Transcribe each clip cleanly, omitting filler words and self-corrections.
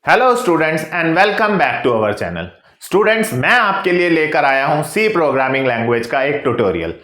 Hello students and welcome back to our channel. Students, मैं आपके लिए लेकर आया हूं सी प्रोग्रामिंग लैंग्वेज का एक ट्यूटोरियल।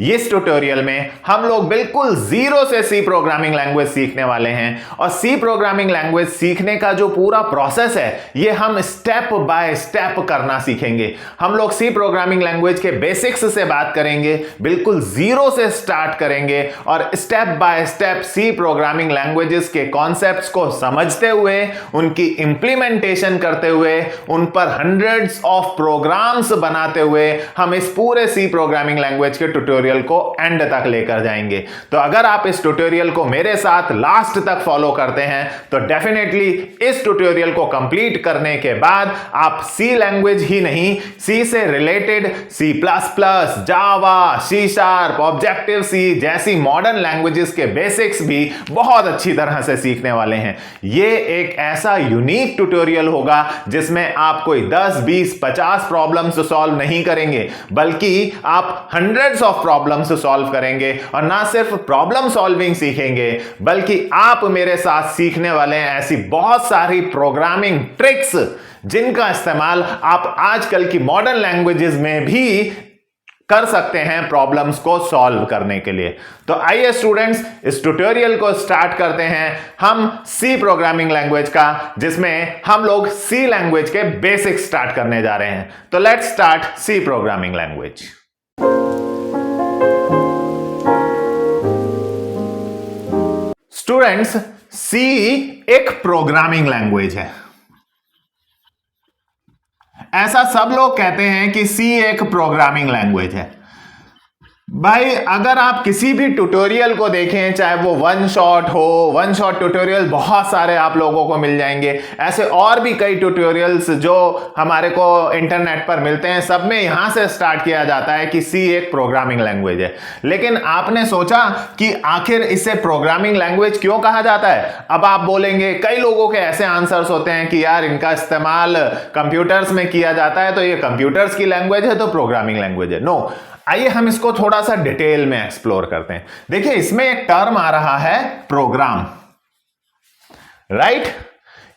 इस ट्यूटोरियल में हम लोग बिल्कुल जीरो से सी प्रोग्रामिंग लैंग्वेज सीखने वाले हैं और सी प्रोग्रामिंग लैंग्वेज सीखने का जो पूरा प्रोसेस है ये हम स्टेप बाय स्टेप करना सीखेंगे। हम लोग सी प्रोग्रामिंग लैंग्वेज के बेसिक्स से बात करेंगे, बिल्कुल जीरो से स्टार्ट करेंगे और step by step C programming languages के कॉन्सेप्ट्स को समझते हुए, उनकी इंप्लीमेंटेशन करते हुए, उन पर हंड्रेड्स ऑफ प्रोग्राम्स बनाते हुए हम इस पूरे सी प्रोग्रामिंग लैंग्वेज के ट्यूटोरियल को एंड तक लेकर जाएंगे। तो अगर आप इस ट्यूटोरियल को मेरे साथ लास्ट तक फॉलो करते हैं तो डेफिनेटली इस ट्यूटोरियल को कंप्लीट करने के बाद आप सी लैंग्वेज ही नहीं, सी से रिलेटेड सी प्लस प्लस, जावा, सी शार्प, ऑब्जेक्टिव सी जैसी मॉडर्न लैंग्वेजेस के बेसिक्स भी बहुत अच्छी तरह से सीखने वाले हैं। ये एक ऐसा यूनिक ट्यूटोरियल होगा जिसमें आप कोई 10, 20, 50 प्रॉब्लम्स सॉल्व नहीं करेंगे, बल्कि आप हंड्रेड्स ऑफ प्रॉब्लम्स सॉल्व करेंगे और ना सिर्फ प्रॉब्लम सॉल्विंग सीखेंगे बल्कि आप मेरे साथ सीखने वाले हैं ऐसी बहुत सारी प्रोग्रामिंग ट्रिक्स जिनका इस्तेमाल आप आजकल की मॉडर्न लैंग्वेजेस में भी कर सकते हैं प्रॉब्लम्स को सॉल्व करने के लिए। तो आइए स्टूडेंट्स, इस ट्यूटोरियल को स्टार्ट करते हैं हम सी प्रोग्रामिंग लैंग्वेज का, जिसमें हम लोग सी लैंग्वेज के बेसिक स्टार्ट करने जा रहे हैं। तो let's start C programming language. Students, C एक प्रोग्रामिंग लैंग्वेज है। ऐसा सब लोग कहते हैं कि सी एक प्रोग्रामिंग लैंग्वेज है। भाई, अगर आप किसी भी ट्यूटोरियल को देखें, चाहे वो वन शॉट हो, वन शॉट ट्यूटोरियल बहुत सारे आप लोगों को मिल जाएंगे। ऐसे और भी कई ट्यूटोरियल्स जो हमारे को इंटरनेट पर मिलते हैं, सब में यहां से स्टार्ट किया जाता है कि सी एक प्रोग्रामिंग लैंग्वेज है। लेकिन आपने सोचा कि आखिर इसे प्रोग्रामिंग लैंग्वेज क्यों कहा जाता है? अब आप बोलेंगे, कई लोगों के ऐसे आंसर्स होते हैं कि यार इनका इस्तेमाल कंप्यूटर्स में किया जाता है तो ये कंप्यूटर्स की लैंग्वेज है तो प्रोग्रामिंग लैंग्वेज है। नो, आइए हम इसको थोड़ा सा डिटेल में एक्सप्लोर करते हैं। देखिए, इसमें एक टर्म आ रहा है प्रोग्राम, राइट?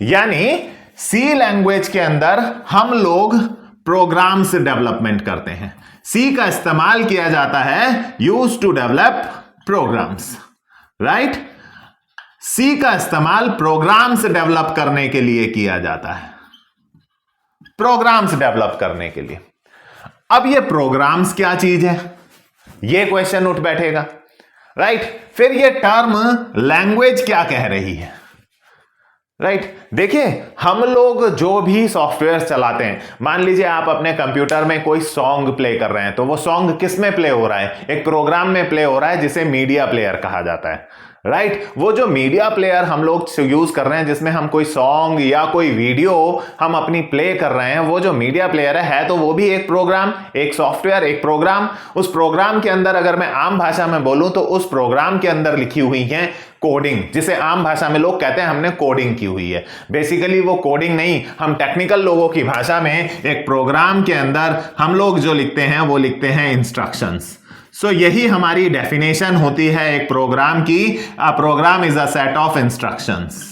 यानी सी लैंग्वेज के अंदर हम लोग प्रोग्राम्स डेवलपमेंट करते हैं। सी का इस्तेमाल किया जाता है use to develop programs, right? C का इस्तेमाल प्रोग्राम्स डेवलप करने के लिए किया जाता है, प्रोग्राम्स डेवलप करने के लिए। अब ये प्रोग्राम्स क्या चीज है, ये क्वेश्चन उठ बैठेगा, राइट? फिर ये टर्म लैंग्वेज क्या कह रही है, राइट? देखिए, हम लोग जो भी सॉफ्टवेयर चलाते हैं, मान लीजिए आप अपने कंप्यूटर में कोई सॉन्ग प्ले कर रहे हैं, तो वो सॉन्ग किस में प्ले हो रहा है? एक प्रोग्राम में प्ले हो रहा है जिसे मीडिया प्लेयर कहा जाता है, राइट? वो जो मीडिया प्लेयर हम लोग यूज कर रहे हैं, जिसमें हम कोई सॉन्ग या कोई वीडियो हम अपनी प्ले कर रहे हैं, वो जो मीडिया प्लेयर है तो वो भी एक प्रोग्राम, एक सॉफ्टवेयर, एक प्रोग्राम। उस प्रोग्राम के अंदर अगर मैं आम भाषा में बोलूं तो उस प्रोग्राम के अंदर लिखी हुई है कोडिंग, जिसे आम भाषा में लोग कहते हैं हमने कोडिंग की हुई है। बेसिकली वो कोडिंग नहीं, हम टेक्निकल लोगों की भाषा में एक प्रोग्राम के अंदर हम लोग जो लिखते हैं वो लिखते हैं इंस्ट्रक्शंस। सो यही हमारी डेफिनेशन होती है एक प्रोग्राम की। A program is a set of instructions,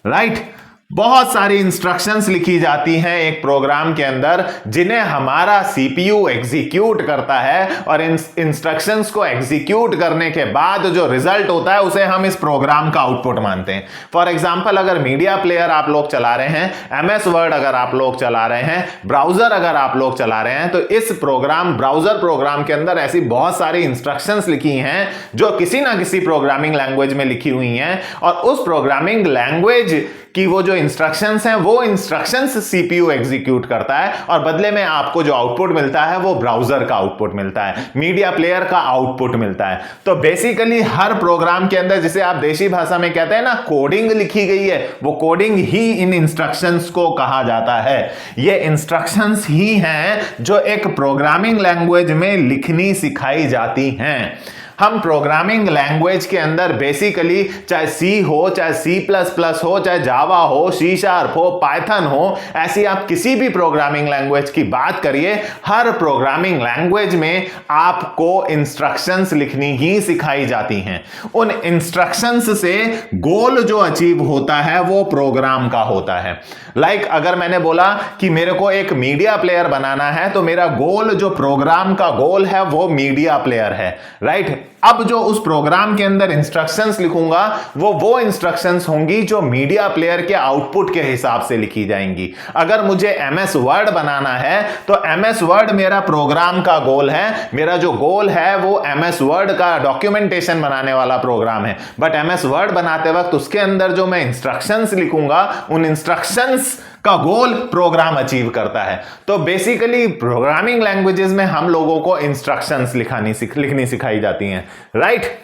right? बहुत सारी इंस्ट्रक्शंस लिखी जाती हैं एक प्रोग्राम के अंदर, जिन्हें हमारा सीपीयू एग्जीक्यूट करता है और इन इंस्ट्रक्शंस को एग्जीक्यूट करने के बाद जो रिजल्ट होता है उसे हम इस प्रोग्राम का आउटपुट मानते हैं। फॉर एग्जांपल, अगर मीडिया प्लेयर आप लोग चला रहे हैं, एमएस वर्ड अगर आप लोग चला रहे हैं, ब्राउजर अगर आप लोग चला रहे हैं, तो इस प्रोग्राम, ब्राउजर प्रोग्राम के अंदर ऐसी बहुत सारी इंस्ट्रक्शंस लिखी हैं जो किसी ना किसी प्रोग्रामिंग लैंग्वेज में लिखी हुई हैं और उस प्रोग्रामिंग लैंग्वेज कि वो जो इंस्ट्रक्शंस हैं वो इंस्ट्रक्शंस सीपीयू एग्जीक्यूट करता है और बदले में आपको जो आउटपुट मिलता है वो ब्राउजर का आउटपुट मिलता है, मीडिया प्लेयर का आउटपुट मिलता है। तो बेसिकली हर प्रोग्राम के अंदर, जिसे आप देशी भाषा में कहते हैं ना कोडिंग लिखी गई है, वो कोडिंग ही इन इंस्ट्रक्शंस को कहा जाता है। ये इंस्ट्रक्शंस ही हैं जो एक प्रोग्रामिंग लैंग्वेज में लिखनी सिखाई जाती हैं। हम प्रोग्रामिंग लैंग्वेज के अंदर बेसिकली चाहे सी हो, चाहे C++ हो, चाहे जावा हो, C# हो, पाइथन हो, ऐसी आप किसी भी प्रोग्रामिंग लैंग्वेज की बात करिए, हर प्रोग्रामिंग लैंग्वेज में आपको इंस्ट्रक्शंस लिखनी ही सिखाई जाती हैं। उन इंस्ट्रक्शंस से गोल जो अचीव होता है वो प्रोग्राम का होता है। लाइक अगर मैंने बोला कि मेरे को एक मीडिया प्लेयर बनाना है, तो मेरा गोल, जो प्रोग्राम का गोल है, वो मीडिया प्लेयर है, राइट। अब जो उस प्रोग्राम के अंदर इंस्ट्रक्शंस लिखूंगा वो इंस्ट्रक्शंस होंगी जो मीडिया प्लेयर के आउटपुट के हिसाब से लिखी जाएंगी। अगर मुझे MS वर्ड बनाना है तो MS वर्ड मेरा प्रोग्राम का गोल है, मेरा जो गोल है वो MS वर्ड का डॉक्यूमेंटेशन बनाने वाला प्रोग्राम है। बट MS वर्ड बनाते वक्त उसके अंदर जो मैं इंस्ट्रक्शंस लिखूंगा, उन इंस्ट्रक्शंस का गोल प्रोग्राम अचीव करता है। तो बेसिकली प्रोग्रामिंग लैंग्वेजेस में हम लोगों को इंस्ट्रक्शंस लिखनी सिखाई जाती हैं, राइट।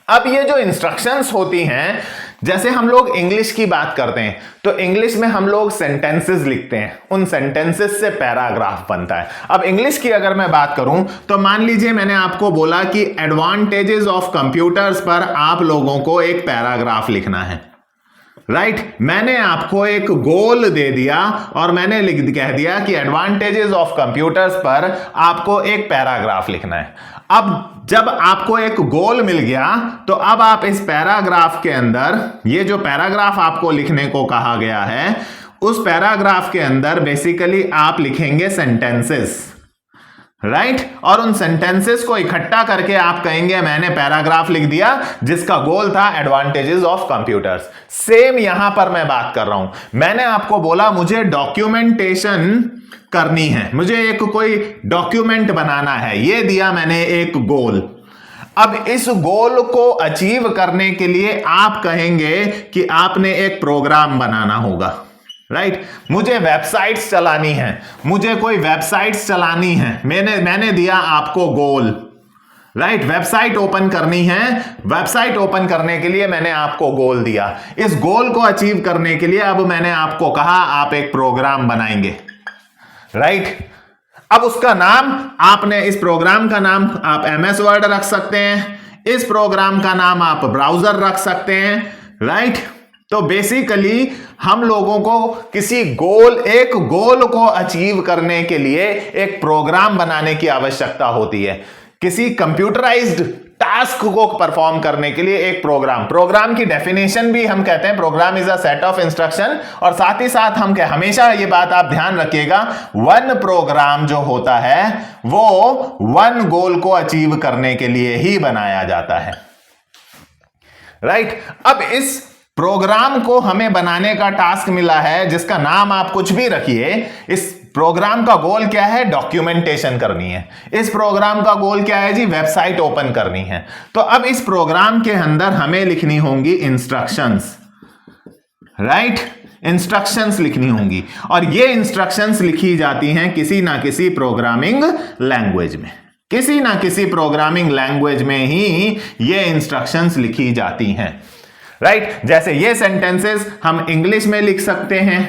अब ये जो इंस्ट्रक्शंस होती हैं, जैसे हम लोग इंग्लिश की बात करते हैं तो इंग्लिश में हम लोग सेंटेंसेस लिखते हैं, उन सेंटेंसेस से पैराग्राफ बनता है। अब इंग्लिश की अगर मैं बात करूं तो मान लीजिए मैंने आपको बोला कि एडवांटेजेस ऑफ कंप्यूटर्स पर आप लोगों को एक पैराग्राफ लिखना है, राइट। मैंने आपको एक गोल दे दिया और मैंने कह दिया कि एडवांटेजेस ऑफ कंप्यूटर्स पर आपको एक पैराग्राफ लिखना है। अब जब आपको एक गोल मिल गया तो अब आप इस पैराग्राफ के अंदर, ये जो पैराग्राफ आपको लिखने को कहा गया है, उस पैराग्राफ के अंदर बेसिकली आप लिखेंगे सेंटेंसेस, राइट। और उन सेंटेंसेस को इकट्ठा करके आप कहेंगे मैंने पैराग्राफ लिख दिया जिसका गोल था एडवांटेजेस ऑफ कंप्यूटर्स। सेम यहां पर मैं बात कर रहा हूं, मैंने आपको बोला मुझे डॉक्यूमेंटेशन करनी है, मुझे एक कोई डॉक्यूमेंट बनाना है, ये दिया मैंने एक गोल। अब इस गोल को अचीव करने के लिए आप कहेंगे कि आपने एक प्रोग्राम बनाना होगा, राइट। मुझे वेबसाइट्स चलानी है, मुझे कोई वेबसाइट्स चलानी है, मैंने दिया आपको गोल, राइट। वेबसाइट ओपन करनी है, वेबसाइट ओपन करने के लिए मैंने आपको गोल दिया। इस गोल को अचीव करने के लिए अब मैंने आपको कहा आप एक प्रोग्राम बनाएंगे, राइट। अब उसका नाम आपने, इस प्रोग्राम का नाम आप MS वर्ड रख सकते हैं, इस प्रोग्राम का नाम आप ब्राउजर रख सकते हैं, राइट। तो बेसिकली हम लोगों को एक गोल को अचीव करने के लिए एक प्रोग्राम बनाने की आवश्यकता होती है। किसी कंप्यूटराइज्ड टास्क को परफॉर्म करने के लिए एक प्रोग्राम की डेफिनेशन भी हम कहते हैं program is a set of instruction. और साथ ही साथ हम हमेशा ये बात आप ध्यान रखिएगा, वन प्रोग्राम जो होता है वो वन गोल को अचीव करने के लिए ही बनाया जाता है, राइट। अब इस प्रोग्राम को हमें बनाने का टास्क मिला है जिसका नाम आप कुछ भी रखिए। इस प्रोग्राम का गोल क्या है? डॉक्यूमेंटेशन करनी है। इस प्रोग्राम का गोल क्या है जी? वेबसाइट ओपन करनी है। तो अब इस प्रोग्राम के अंदर हमें लिखनी होंगी इंस्ट्रक्शंस, राइट। इंस्ट्रक्शंस लिखनी होंगी और ये इंस्ट्रक्शंस लिखी जाती हैं किसी ना किसी प्रोग्रामिंग लैंग्वेज में, किसी ना किसी प्रोग्रामिंग लैंग्वेज में ही ये इंस्ट्रक्शंस लिखी जाती हैं, राइट। जैसे ये सेंटेंसेस हम इंग्लिश में लिख सकते हैं,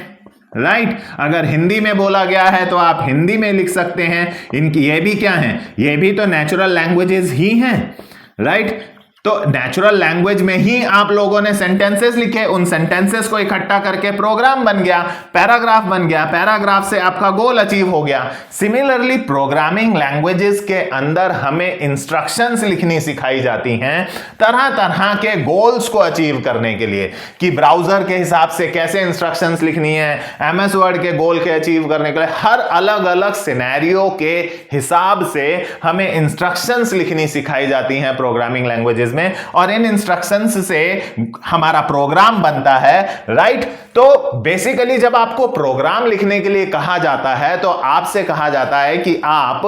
राइट। अगर हिंदी में बोला गया है तो आप हिंदी में लिख सकते हैं। इनकी ये भी क्या है? ये भी तो नेचुरल लैंग्वेजेस ही हैं, राइट। तो नेचुरल लैंग्वेज में ही आप लोगों ने सेंटेंसेस लिखे, उन सेंटेंसेस को इकट्ठा करके प्रोग्राम बन गया, पैराग्राफ बन गया, पैराग्राफ से आपका गोल अचीव हो गया। सिमिलरली प्रोग्रामिंग लैंग्वेजेस के अंदर हमें इंस्ट्रक्शंस लिखनी सिखाई जाती हैं तरह तरह के गोल्स को अचीव करने के लिए, कि ब्राउजर के हिसाब से कैसे इंस्ट्रक्शंस लिखनी है, MS वर्ड के गोल के अचीव करने के लिए हर अलग अलग सिनेरियो के हिसाब से हमें इंस्ट्रक्शंस लिखनी सिखाई जाती हैं प्रोग्रामिंग लैंग्वेजेस में, और इन इंस्ट्रक्शंस से हमारा प्रोग्राम बनता है, राइट। तो बेसिकली जब आपको प्रोग्राम लिखने के लिए कहा जाता है तो आपसे कहा जाता है कि आप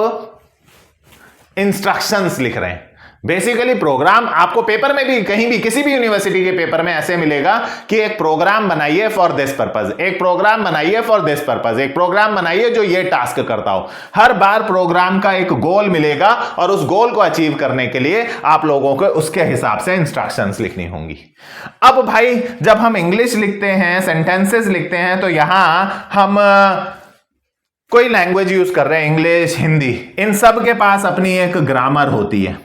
इंस्ट्रक्शंस लिख रहे हैं। बेसिकली प्रोग्राम आपको पेपर में भी, कहीं भी, किसी भी यूनिवर्सिटी के पेपर में ऐसे मिलेगा कि एक प्रोग्राम बनाइए फॉर दिस पर्पस, एक प्रोग्राम बनाइए फॉर दिस पर्पस, एक प्रोग्राम बनाइए जो ये टास्क करता हो। हर बार प्रोग्राम का एक गोल मिलेगा और उस गोल को अचीव करने के लिए आप लोगों को उसके हिसाब से इंस्ट्रक्शंस लिखनी होंगी। अब भाई जब हम इंग्लिश लिखते हैं, सेंटेंसेस लिखते हैं, तो यहां हम कोई लैंग्वेज यूज कर रहे हैं, इंग्लिश, हिंदी, इन सब के पास अपनी एक ग्रामर होती है,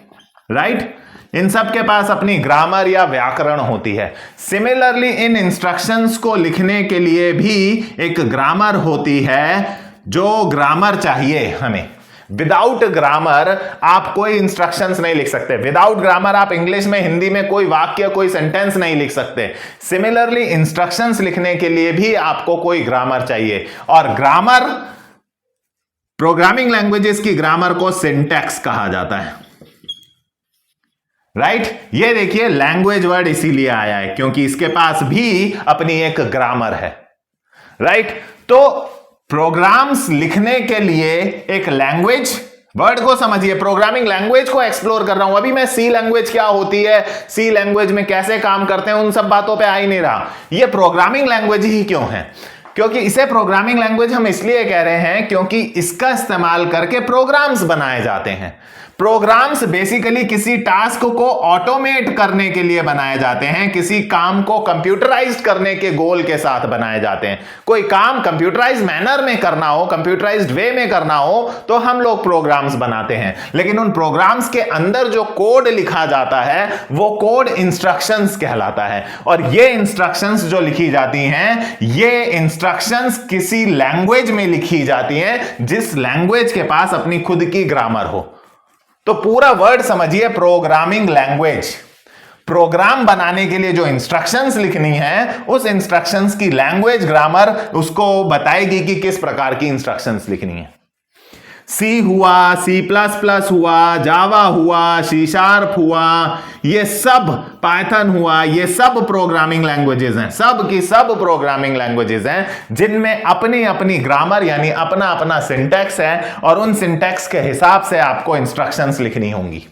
राइट? इन सब के पास अपनी ग्रामर या व्याकरण होती है। सिमिलरली इन इंस्ट्रक्शंस को लिखने के लिए भी एक ग्रामर होती है, जो ग्रामर चाहिए हमें। विदाउट ग्रामर आप कोई इंस्ट्रक्शंस नहीं लिख सकते। विदाउट ग्रामर आप इंग्लिश में, हिंदी में कोई वाक्य, कोई सेंटेंस नहीं लिख सकते। सिमिलरली इंस्ट्रक्शंस लिखने के लिए भी आपको कोई ग्रामर चाहिए, और ग्रामर, प्रोग्रामिंग लैंग्वेजेस की ग्रामर को सिंटैक्स कहा जाता है। राइट? ये देखिए लैंग्वेज वर्ड इसीलिए आया है क्योंकि इसके पास भी अपनी एक ग्रामर है। राइट? तो प्रोग्राम्स लिखने के लिए एक लैंग्वेज, वर्ड को समझिए, प्रोग्रामिंग लैंग्वेज को एक्सप्लोर कर रहा हूं। अभी मैं सी लैंग्वेज क्या होती है, सी लैंग्वेज में कैसे काम करते हैं, उन सब बातों पे आ ही नहीं रहा। ये प्रोग्रामिंग लैंग्वेज ही क्यों है? क्योंकि इसे प्रोग्रामिंग लैंग्वेज हम इसलिए कह रहे हैं क्योंकि इसका इस्तेमाल करके प्रोग्राम्स बनाए जाते हैं। प्रोग्राम्स बेसिकली किसी टास्क को ऑटोमेट करने के लिए बनाए जाते हैं, किसी काम को कंप्यूटराइज्ड करने के गोल के साथ बनाए जाते हैं। कोई काम कंप्यूटराइज्ड मैनर में करना हो, कंप्यूटराइज्ड वे में करना हो, तो हम लोग प्रोग्राम्स बनाते हैं। लेकिन उन प्रोग्राम्स के अंदर जो कोड लिखा जाता है वो कोड इंस्ट्रक्शंस कहलाता है। और ये इंस्ट्रक्शंस जो लिखी जाती हैं, ये इंस्ट्रक्शंस किसी लैंग्वेज में लिखी जाती हैं जिस लैंग्वेज के पास अपनी खुद की ग्रामर हो। तो पूरा वर्ड समझिए, प्रोग्रामिंग लैंग्वेज। प्रोग्राम बनाने के लिए जो इंस्ट्रक्शंस लिखनी है, उस इंस्ट्रक्शंस की लैंग्वेज, ग्रामर उसको बताएगी कि किस प्रकार की इंस्ट्रक्शंस लिखनी है। सी हुआ, C++ हुआ, जावा हुआ, C# हुआ, ये सब, पाइथन हुआ, ये सब प्रोग्रामिंग लैंग्वेजेस हैं। सब की सब प्रोग्रामिंग लैंग्वेजेस हैं जिनमें अपनी अपनी ग्रामर यानी अपना अपना सिंटैक्स है, और उन सिंटैक्स के हिसाब से आपको इंस्ट्रक्शंस लिखनी होंगी।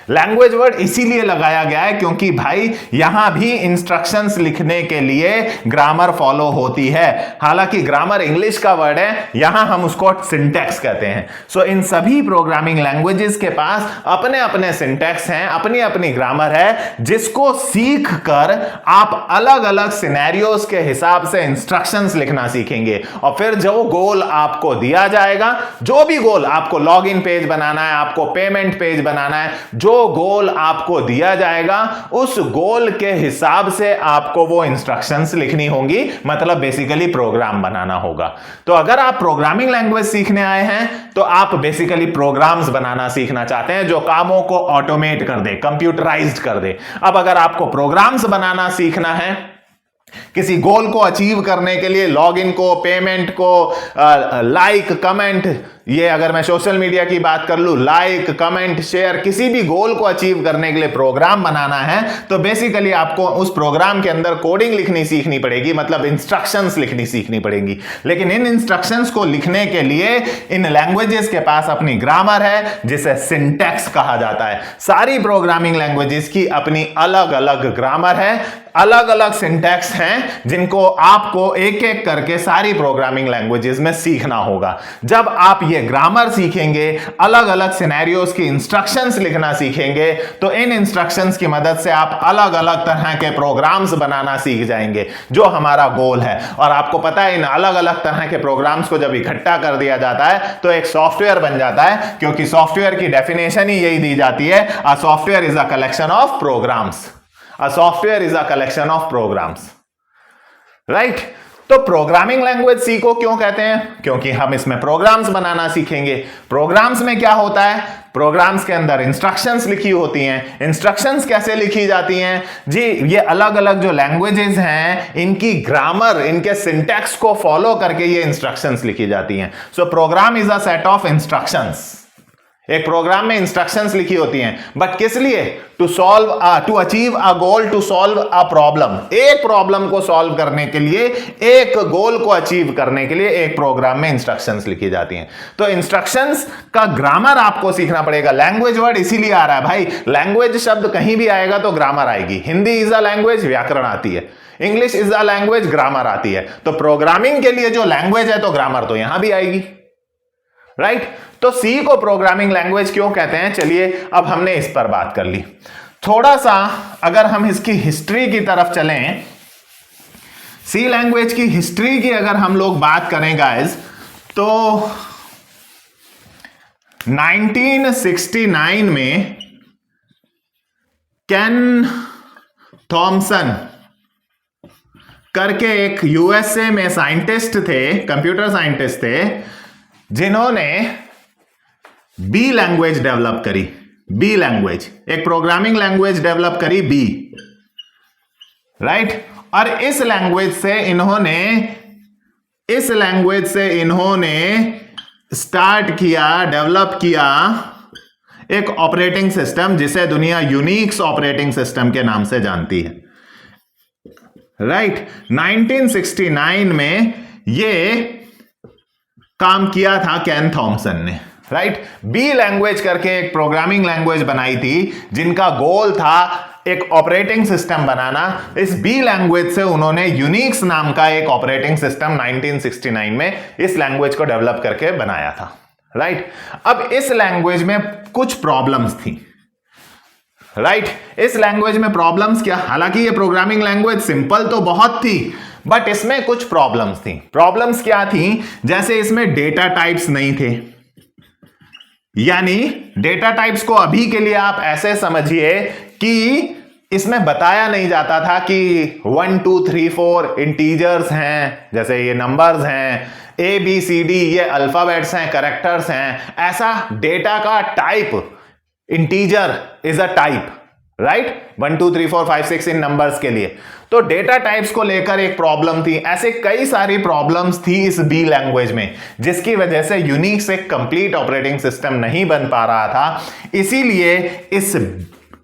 लैंग्वेज वर्ड इसीलिए लगाया गया है क्योंकि भाई यहां भी इंस्ट्रक्शंस लिखने के लिए ग्रामर फॉलो होती है। हालांकि ग्रामर इंग्लिश का वर्ड है, यहां हम उसको सिंटैक्स कहते हैं। सो इन सभी प्रोग्रामिंग लैंग्वेजेस के पास अपने अपने सिंटैक्स हैं, अपनी अपनी ग्रामर है, जिसको सीख कर आप अलग अलग सिनेरियोस के हिसाब से इंस्ट्रक्शंस लिखना सीखेंगे। और फिर जो गोल आपको दिया जाएगा, जो भी गोल आपको, लॉग इन पेज बनाना है, आपको पेमेंट पेज बनाना है, जो गोल आपको दिया जाएगा उस गोल के हिसाब से आपको वो इंस्ट्रक्शंस लिखनी होंगी। मतलब बेसिकली प्रोग्राम बनाना होगा। तो अगर आप प्रोग्रामिंग लैंग्वेज सीखने आए हैं तो आप बेसिकली प्रोग्राम्स बनाना सीखना चाहते हैं जो कामों को ऑटोमेट कर दे, कंप्यूटराइज्ड कर दे। अब अगर आपको प्रोग्राम्स बनाना सीखना है किसी गोल को अचीव करने के लिए, लॉगिन को, पेमेंट को, लाइक, कमेंट, ये अगर मैं सोशल मीडिया की बात कर लूं, लाइक, कमेंट, शेयर, किसी भी गोल को अचीव करने के लिए प्रोग्राम बनाना है, तो बेसिकली आपको उस प्रोग्राम के अंदर कोडिंग लिखनी सीखनी पड़ेगी, मतलब इंस्ट्रक्शंस लिखनी सीखनी पड़ेगी। लेकिन इन इंस्ट्रक्शंस को लिखने के लिए इन लैंग्वेजेस के पास अपनी ग्रामर है जिसे सिंटैक्स कहा जाता है। सारी प्रोग्रामिंग लैंग्वेजेस की अपनी अलग अलग ग्रामर है, अलग अलग सिंटैक्स हैं जिनको आपको एक एक करके सारी प्रोग्रामिंग लैंग्वेजेस में सीखना होगा। जब आप ये ग्रामर सीखेंगे, अलग अलग सिनेरियोस की इंस्ट्रक्शंस लिखना सीखेंगे, तो इन इंस्ट्रक्शंस की मदद से आप अलग अलग तरह के प्रोग्राम्स बनाना सीख जाएंगे, जो हमारा गोल है। और आपको पता है इन अलग अलग तरह के प्रोग्राम्स को जब इकट्ठा कर दिया जाता है तो एक सॉफ्टवेयर बन जाता है, क्योंकि सॉफ्टवेयर की डेफिनेशन ही यही दी जाती है, a software is a collection of programs. A software is a collection of programs, right? तो प्रोग्रामिंग लैंग्वेज सीखो क्यों कहते हैं? क्योंकि हम इसमें प्रोग्राम्स बनाना सीखेंगे। प्रोग्राम्स में क्या होता है? प्रोग्राम्स के अंदर इंस्ट्रक्शंस लिखी होती हैं। इंस्ट्रक्शंस कैसे लिखी जाती हैं जी? ये अलग अलग जो लैंग्वेजेस हैं, इनकी ग्रामर, इनके सिंटैक्स को फॉलो करके ये इंस्ट्रक्शंस लिखी जाती हैं। So program is a set of instructions. एक प्रोग्राम में इंस्ट्रक्शंस लिखी होती हैं, बट किस लिए? To achieve a goal, to solve a problem. एक प्रॉब्लम को सॉल्व करने के लिए, एक गोल को अचीव करने के लिए एक प्रोग्राम में इंस्ट्रक्शंस लिखी जाती हैं। तो इंस्ट्रक्शंस का ग्रामर आपको सीखना पड़ेगा। लैंग्वेज वर्ड इसीलिए आ रहा है भाई, लैंग्वेज शब्द कहीं भी आएगा तो ग्रामर आएगी। हिंदी इज अ लैंग्वेज, व्याकरण आती है। English is a language, grammar आती है। तो प्रोग्रामिंग के लिए जो लैंग्वेज है तो ग्रामर तो यहां भी आएगी, राइट? तो सी को प्रोग्रामिंग लैंग्वेज क्यों कहते हैं? चलिए अब हमने इस पर बात कर ली। थोड़ा सा अगर हम इसकी हिस्ट्री की तरफ चलें, सी लैंग्वेज की हिस्ट्री की अगर हम लोग बात करें गाइस, तो 1969 में केन थॉमसन करके एक यूएसए में साइंटिस्ट थे, कंप्यूटर साइंटिस्ट थे, जिन्होंने बी लैंग्वेज डेवलप करी। बी लैंग्वेज, एक प्रोग्रामिंग लैंग्वेज डेवलप करी, बी, राइट। और इस लैंग्वेज से इन्होंने स्टार्ट किया, डेवलप किया एक ऑपरेटिंग सिस्टम जिसे दुनिया यूनिक्स ऑपरेटिंग सिस्टम के नाम से जानती है, राइट। 1969 में यह काम किया था केन थॉमसन ने, राइट। बी लैंग्वेज करके एक प्रोग्रामिंग लैंग्वेज बनाई थी जिनका गोल था एक ऑपरेटिंग सिस्टम बनाना। इस बी लैंग्वेज से उन्होंने यूनिक्स नाम का एक ऑपरेटिंग सिस्टम 1969 में इस लैंग्वेज को डेवलप करके बनाया था, राइट। अब इस लैंग्वेज में कुछ प्रॉब्लम्स थी, राइट। इस लैंग्वेज में प्रॉब्लम्स क्या, हालांकि ये प्रोग्रामिंग लैंग्वेज सिंपल तो बहुत थी, बट इसमें कुछ प्रॉब्लम्स थी। प्रॉब्लम्स क्या थी, जैसे इसमें डेटा टाइप्स नहीं थे, यानी डेटा टाइप्स को अभी के लिए आप ऐसे समझिए कि इसमें बताया नहीं जाता था कि 1 2 3 4 इंटीजर्स हैं, जैसे ये नंबर्स हैं, ABCD ये अल्फाबेट्स हैं, कैरेक्टर्स हैं। ऐसा डेटा का type, integer is a type, right. 1 2 3 4 5 6 in numbers के लिए, तो डेटा टाइप्स को लेकर एक प्रॉब्लम थी। ऐसे कई सारी प्रॉब्लम्स थी इस बी लैंग्वेज में, जिसकी वजह से यूनिक्स एक कंप्लीट ऑपरेटिंग सिस्टम नहीं बन पा रहा था। इसीलिए इस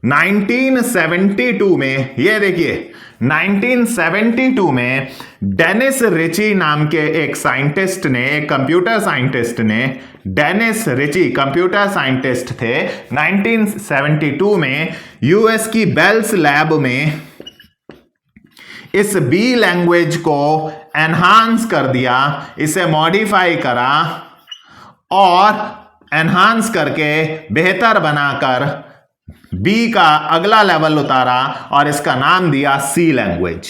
1972 में, ये देखिए 1972 में डेनिस रिची नाम के एक साइंटिस्ट ने, एक कंप्यूटर साइंटिस्ट ने, डेनिस रिची कंप्यूटर साइंटिस्ट थे, 1972 में यूएस की बेल्स लैब में इस बी लैंग्वेज को एनहांस कर दिया, इसे मॉडिफाई करा और एनहांस करके बेहतर बनाकर बी का अगला लेवल उतारा और इसका नाम दिया सी लैंग्वेज,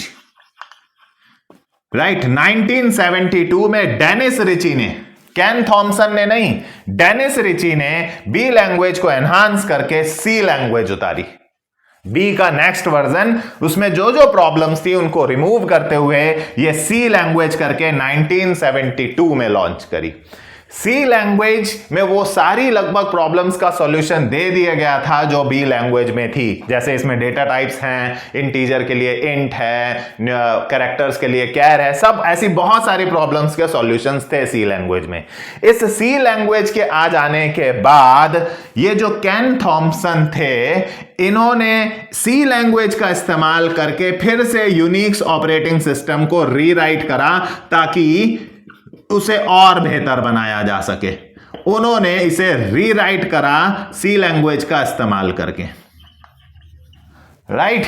राइट। 1972 में डेनिस रिची ने, केन थॉमसन ने नहीं, डेनिस रिची ने बी लैंग्वेज को एनहांस करके सी लैंग्वेज उतारी। बी का नेक्स्ट वर्जन, उसमें जो जो प्रॉब्लम्स थी उनको रिमूव करते हुए ये सी लैंग्वेज करके 1972 में लॉन्च करी। सी लैंग्वेज में वो सारी लगभग प्रॉब्लम्स का सॉल्यूशन दे दिया गया था जो बी लैंग्वेज में थी, जैसे इसमें डेटा टाइप्स हैं, इंटीजर के लिए इंट है, कैरेक्टर्स के लिए कैर है, सब ऐसी बहुत सारी प्रॉब्लम्स के सॉल्यूशंस थे सी लैंग्वेज में। इस सी लैंग्वेज के आ जाने के बाद ये जो केन थॉमसन थे, इन्होंने सी लैंग्वेज का इस्तेमाल करके फिर से यूनिक्स ऑपरेटिंग सिस्टम को रीराइट करा ताकि उसे और बेहतर बनाया जा सके। उन्होंने इसे रीराइट करा सी लैंग्वेज का इस्तेमाल करके, राइट।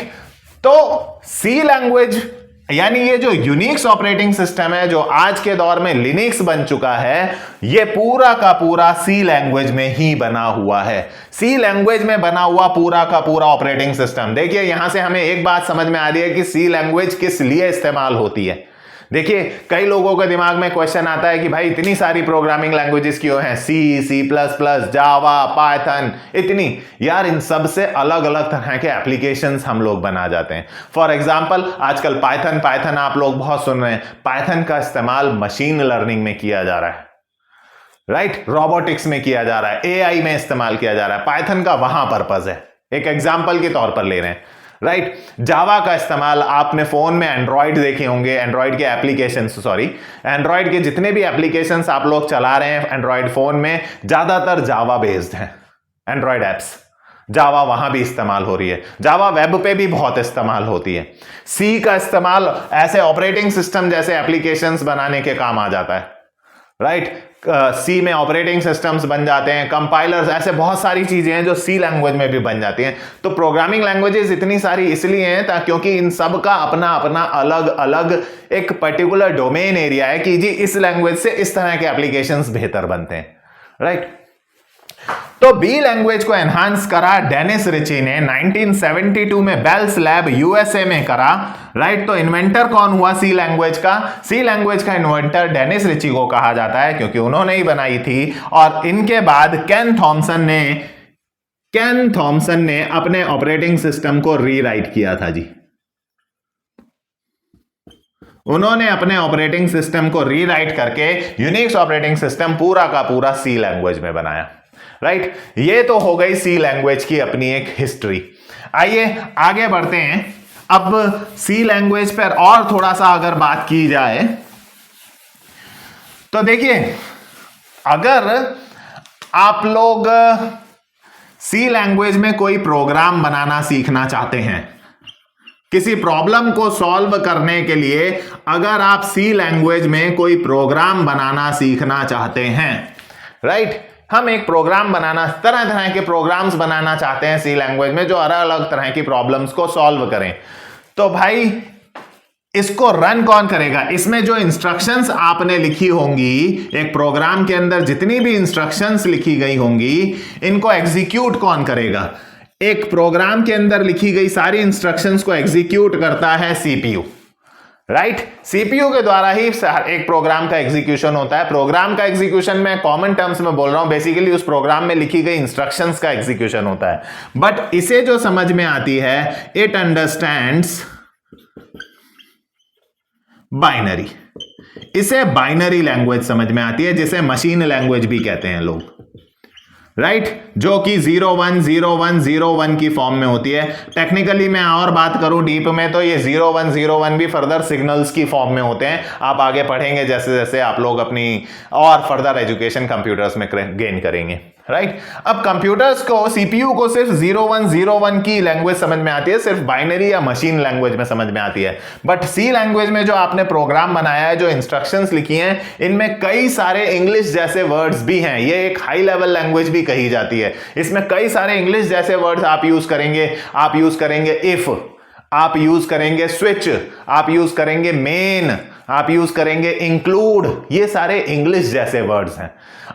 तो सी लैंग्वेज यानी ये जो यूनिक्स ऑपरेटिंग सिस्टम है जो आज के दौर में लिनक्स बन चुका है, ये पूरा का पूरा सी लैंग्वेज में ही बना हुआ है। सी लैंग्वेज में बना हुआ पूरा का पूरा ऑपरेटिंग सिस्टम। देखिए यहां से हमें एक बात समझ में आ रही है कि सी लैंग्वेज किस लिए इस्तेमाल होती है। देखिए कई लोगों के दिमाग में क्वेश्चन आता है कि भाई इतनी सारी प्रोग्रामिंग लैंग्वेजेस क्यों हैं, सी, C++, जावा, पाइथन, इतनी। यार इन सब से अलग अलग तरह के एप्लीकेशंस हम लोग बना जाते हैं। फॉर एग्जांपल आजकल पाइथन आप लोग बहुत सुन रहे हैं। पाइथन का इस्तेमाल मशीन लर्निंग में किया जा रहा है, राइट। रोबोटिक्स में किया जा रहा है, AI में इस्तेमाल किया जा रहा है। पाइथन का वहां पर्पज है, एक एग्जाम्पल के तौर पर ले रहे हैं, राइट। जावा का इस्तेमाल आपने फोन में एंड्रॉइड देखे होंगे, एंड्रॉइड के एप्लीकेशंस, एंड्रॉइड के जितने भी एप्लीकेशंस आप लोग चला रहे हैं एंड्रॉइड फोन में, ज्यादातर जावा बेस्ड हैं। एंड्रॉइड एप्स जावा वहां भी इस्तेमाल हो रही है, जावा वेब पे भी बहुत इस्तेमाल होती है। सी का इस्तेमाल ऐसे ऑपरेटिंग सिस्टम जैसे एप्लीकेशंस बनाने के काम आ जाता है, राइट। सी में ऑपरेटिंग सिस्टम्स बन जाते हैं, कंपाइलर्स, ऐसे बहुत सारी चीजें हैं जो सी लैंग्वेज में भी बन जाती हैं। तो प्रोग्रामिंग लैंग्वेजेस इतनी सारी इसलिए हैं क्योंकि इन सब का अपना अपना अलग अलग एक पर्टिकुलर डोमेन एरिया है कि जी इस लैंग्वेज से इस तरह के एप्लीकेशंस बेहतर बनते हैं, राइट। तो बी लैंग्वेज को एनहांस करा डेनिस रिची ने 1972 में बेल्स लैब यूएसए में करा, राइट। तो इन्वेंटर कौन हुआ सी लैंग्वेज का? सी लैंग्वेज का इन्वेंटर डेनिस रिची को कहा जाता है क्योंकि उन्होंने ही बनाई थी। और इनके बाद केन थॉमसन ने केन थॉमसन ने अपने ऑपरेटिंग सिस्टम को रीराइट किया था जी? उन्होंने अपने ऑपरेटिंग सिस्टम को रीराइट करके यूनिक्स ऑपरेटिंग सिस्टम पूरा का पूरा सी लैंग्वेज में बनाया, राइट। ये तो हो गई सी लैंग्वेज की अपनी एक हिस्ट्री। आइए आगे बढ़ते हैं। अब सी लैंग्वेज पर और थोड़ा सा अगर बात की जाए तो देखिए, अगर आप लोग सी लैंग्वेज में कोई प्रोग्राम बनाना सीखना चाहते हैं, किसी प्रॉब्लम को सॉल्व करने के लिए अगर आप सी लैंग्वेज में कोई प्रोग्राम बनाना सीखना चाहते हैं, राइट, हम एक प्रोग्राम बनाना, तरह तरह के प्रोग्राम्स बनाना चाहते हैं सी लैंग्वेज में जो अलग अलग तरह की प्रॉब्लम्स को सॉल्व करें, तो भाई इसको रन कौन करेगा? इसमें जो इंस्ट्रक्शंस आपने लिखी होंगी, एक प्रोग्राम के अंदर जितनी भी इंस्ट्रक्शंस लिखी गई होंगी, इनको एग्जीक्यूट कौन करेगा? एक प्रोग्राम के अंदर लिखी गई सारी इंस्ट्रक्शंस को एग्जीक्यूट करता है सीपीयू, राइट। सीपीयू के द्वारा ही एक प्रोग्राम का एग्जीक्यूशन होता है। प्रोग्राम का एग्जीक्यूशन मैं कॉमन टर्म्स में बोल रहा हूं, बेसिकली उस प्रोग्राम में लिखी गई इंस्ट्रक्शंस का एग्जीक्यूशन होता है। बट इसे जो समझ में आती है, इट अंडरस्टैंड्स बाइनरी, इसे बाइनरी लैंग्वेज समझ में आती है, जिसे मशीन लैंग्वेज भी कहते हैं लोग, राइट, जो कि 010101 की फॉर्म में होती है। टेक्निकली मैं और बात करूं डीप में तो ये 0101 भी फर्दर सिग्नल्स की फॉर्म में होते हैं। आप आगे पढ़ेंगे जैसे जैसे आप लोग अपनी और फर्दर एजुकेशन कंप्यूटर्स में गेन करेंगे, राइट। अब कंप्यूटर्स को, सीपीयू को सिर्फ 0101 की लैंग्वेज समझ में आती है, सिर्फ बाइनरी या मशीन लैंग्वेज में समझ में आती है। बट सी लैंग्वेज में जो आपने प्रोग्राम बनाया है, जो इंस्ट्रक्शंस लिखी हैं, इनमें कई सारे इंग्लिश जैसे वर्ड्स भी हैं। ये एक हाई लेवल लैंग्वेज भी कही जाती है। इसमें कई सारे इंग्लिश जैसे वर्ड्स आप यूज करेंगे। आप यूज करेंगे इफ, आप यूज करेंगे स्विच, आप यूज करेंगे मेन, आप यूज करेंगे इंक्लूड। ये सारे इंग्लिश जैसे वर्ड्स हैं।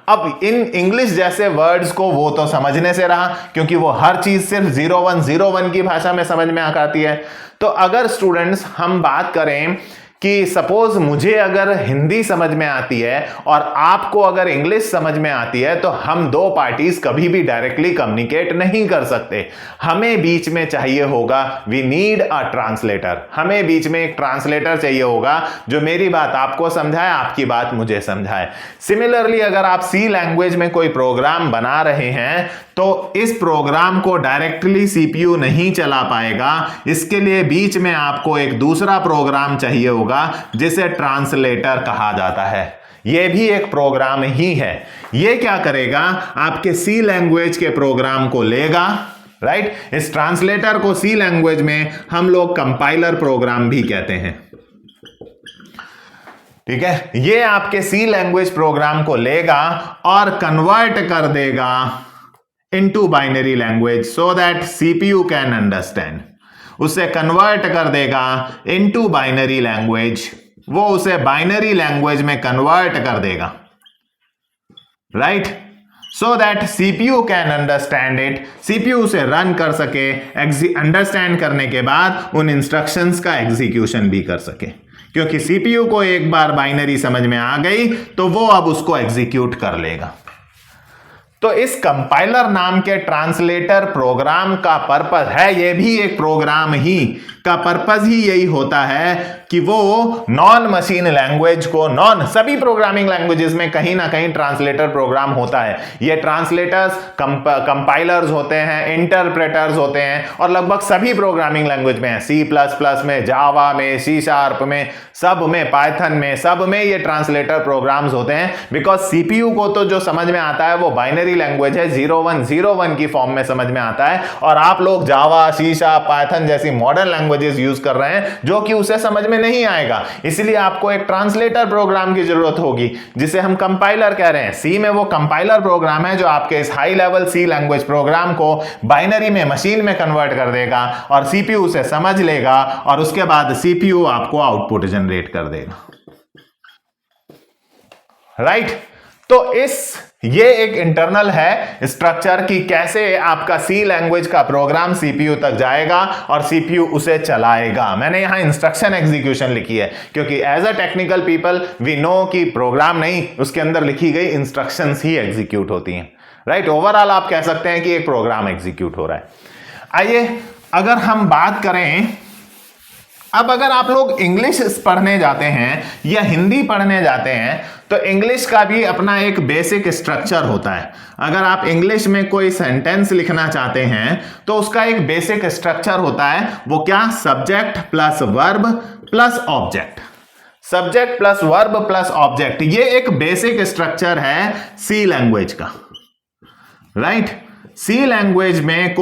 अब इन इंग्लिश जैसे वर्ड्स को वो तो समझने से रहा, क्योंकि वो हर चीज सिर्फ 0101 की भाषा में समझ में आती है। तो अगर स्टूडेंट्स हम बात करें कि सपोज मुझे अगर हिंदी समझ में आती है और आपको अगर इंग्लिश समझ में आती है, तो हम दो पार्टीज कभी भी डायरेक्टली कम्युनिकेट नहीं कर सकते। हमें बीच में चाहिए होगा, वी नीड अ ट्रांसलेटर। हमें बीच में एक ट्रांसलेटर चाहिए होगा जो मेरी बात आपको समझाए, आपकी बात मुझे समझाए। सिमिलरली अगर आप सी लैंग्वेज में कोई प्रोग्राम बना रहे हैं तो इस प्रोग्राम को डायरेक्टली सीपीयू नहीं चला पाएगा। इसके लिए बीच में आपको एक दूसरा प्रोग्राम चाहिए होगा जिसे ट्रांसलेटर कहा जाता है। यह भी एक प्रोग्राम ही है। यह क्या करेगा? आपके सी लैंग्वेज के प्रोग्राम को लेगा, राइट। इस ट्रांसलेटर को सी लैंग्वेज में हम लोग कंपाइलर प्रोग्राम भी कहते हैं, ठीक है। यह आपके सी लैंग्वेज प्रोग्राम को लेगा और कन्वर्ट कर देगा into binary language so that CPU can understand. उसे कन्वर्ट कर देगा इनटू बाइनरी लैंग्वेज, वो उसे बाइनरी लैंग्वेज में कन्वर्ट कर देगा, right, so that CPU can understand it. CPU उसे रन कर सके, अंडरस्टैंड करने के बाद उन इंस्ट्रक्शंस का एग्जीक्यूशन भी कर सके। क्योंकि सीपीयू को एक बार बाइनरी समझ में आ गई तो वो अब उसको एग्जीक्यूट कर लेगा। तो इस कंपाइलर नाम के ट्रांसलेटर प्रोग्राम का पर्पस है, ये भी एक प्रोग्राम ही का पर्पस ही यही होता है कि वो नॉन मशीन लैंग्वेज को, सभी प्रोग्रामिंग लैंग्वेजेस में कहीं ना कहीं ट्रांसलेटर प्रोग्राम होता है। ये ट्रांसलेटर्स कंपाइलर्स होते हैं, इंटरप्रेटर्स होते हैं और लगभग सभी प्रोग्रामिंग लैंग्वेज में है। C++ में, जावा में, C# में, सब में, पाइथन में, सब में ये ट्रांसलेटर प्रोग्राम्स होते हैं। बिकॉज सीपीयू को तो जो समझ में आता है वो बाइनरी लैंग्वेज है, 0101 की फॉर्म में समझ में आता है, और आप लोग जावा, C#, पाइथन जैसी मॉडर्न लैंग्वेजेस यूज कर रहे हैं जो कि उसे समझ में नहीं आएगा। इसलिए आपको एक ट्रांसलेटर प्रोग्राम की जरूरत होगी जिसे हम कंपाइलर कह रहे हैं। सी में वो कंपाइलर प्रोग्राम है जो आपके इस हाई लेवल सी लैंग्वेज प्रोग्राम को बाइनरी में, मशीन में कन्वर्ट कर देगा और सीपीयू उसे समझ लेगा और उसके बाद सीपीयू आपको आउटपुट जनरेट कर देगा, राइट। तो ये एक इंटरनल है स्ट्रक्चर कि कैसे आपका सी लैंग्वेज का प्रोग्राम सीपीयू तक जाएगा और सीपीयू उसे चलाएगा। मैंने यहां इंस्ट्रक्शन एग्जीक्यूशन लिखी है क्योंकि as a technical people we know कि प्रोग्राम नहीं, उसके अंदर लिखी गई इंस्ट्रक्शंस ही एग्जीक्यूट होती हैं, राइट। ओवरऑल आप कह सकते हैं कि एक प्रोग्राम एग्जीक्यूट हो रहा है। आइए अगर हम बात करें, अब अगर आप लोग इंग्लिश पढ़ने जाते हैं या हिंदी पढ़ने जाते हैं तो इंग्लिश का भी अपना एक बेसिक स्ट्रक्चर होता है। अगर आप इंग्लिश में कोई सेंटेंस लिखना चाहते हैं तो उसका एक बेसिक स्ट्रक्चर होता है। वो क्या? Subject plus verb plus object. Subject plus verb plus object, ये एक बेसिक स्ट्रक्चर है सी लैंग्वेज का, राइट। सी लैंग्वेज में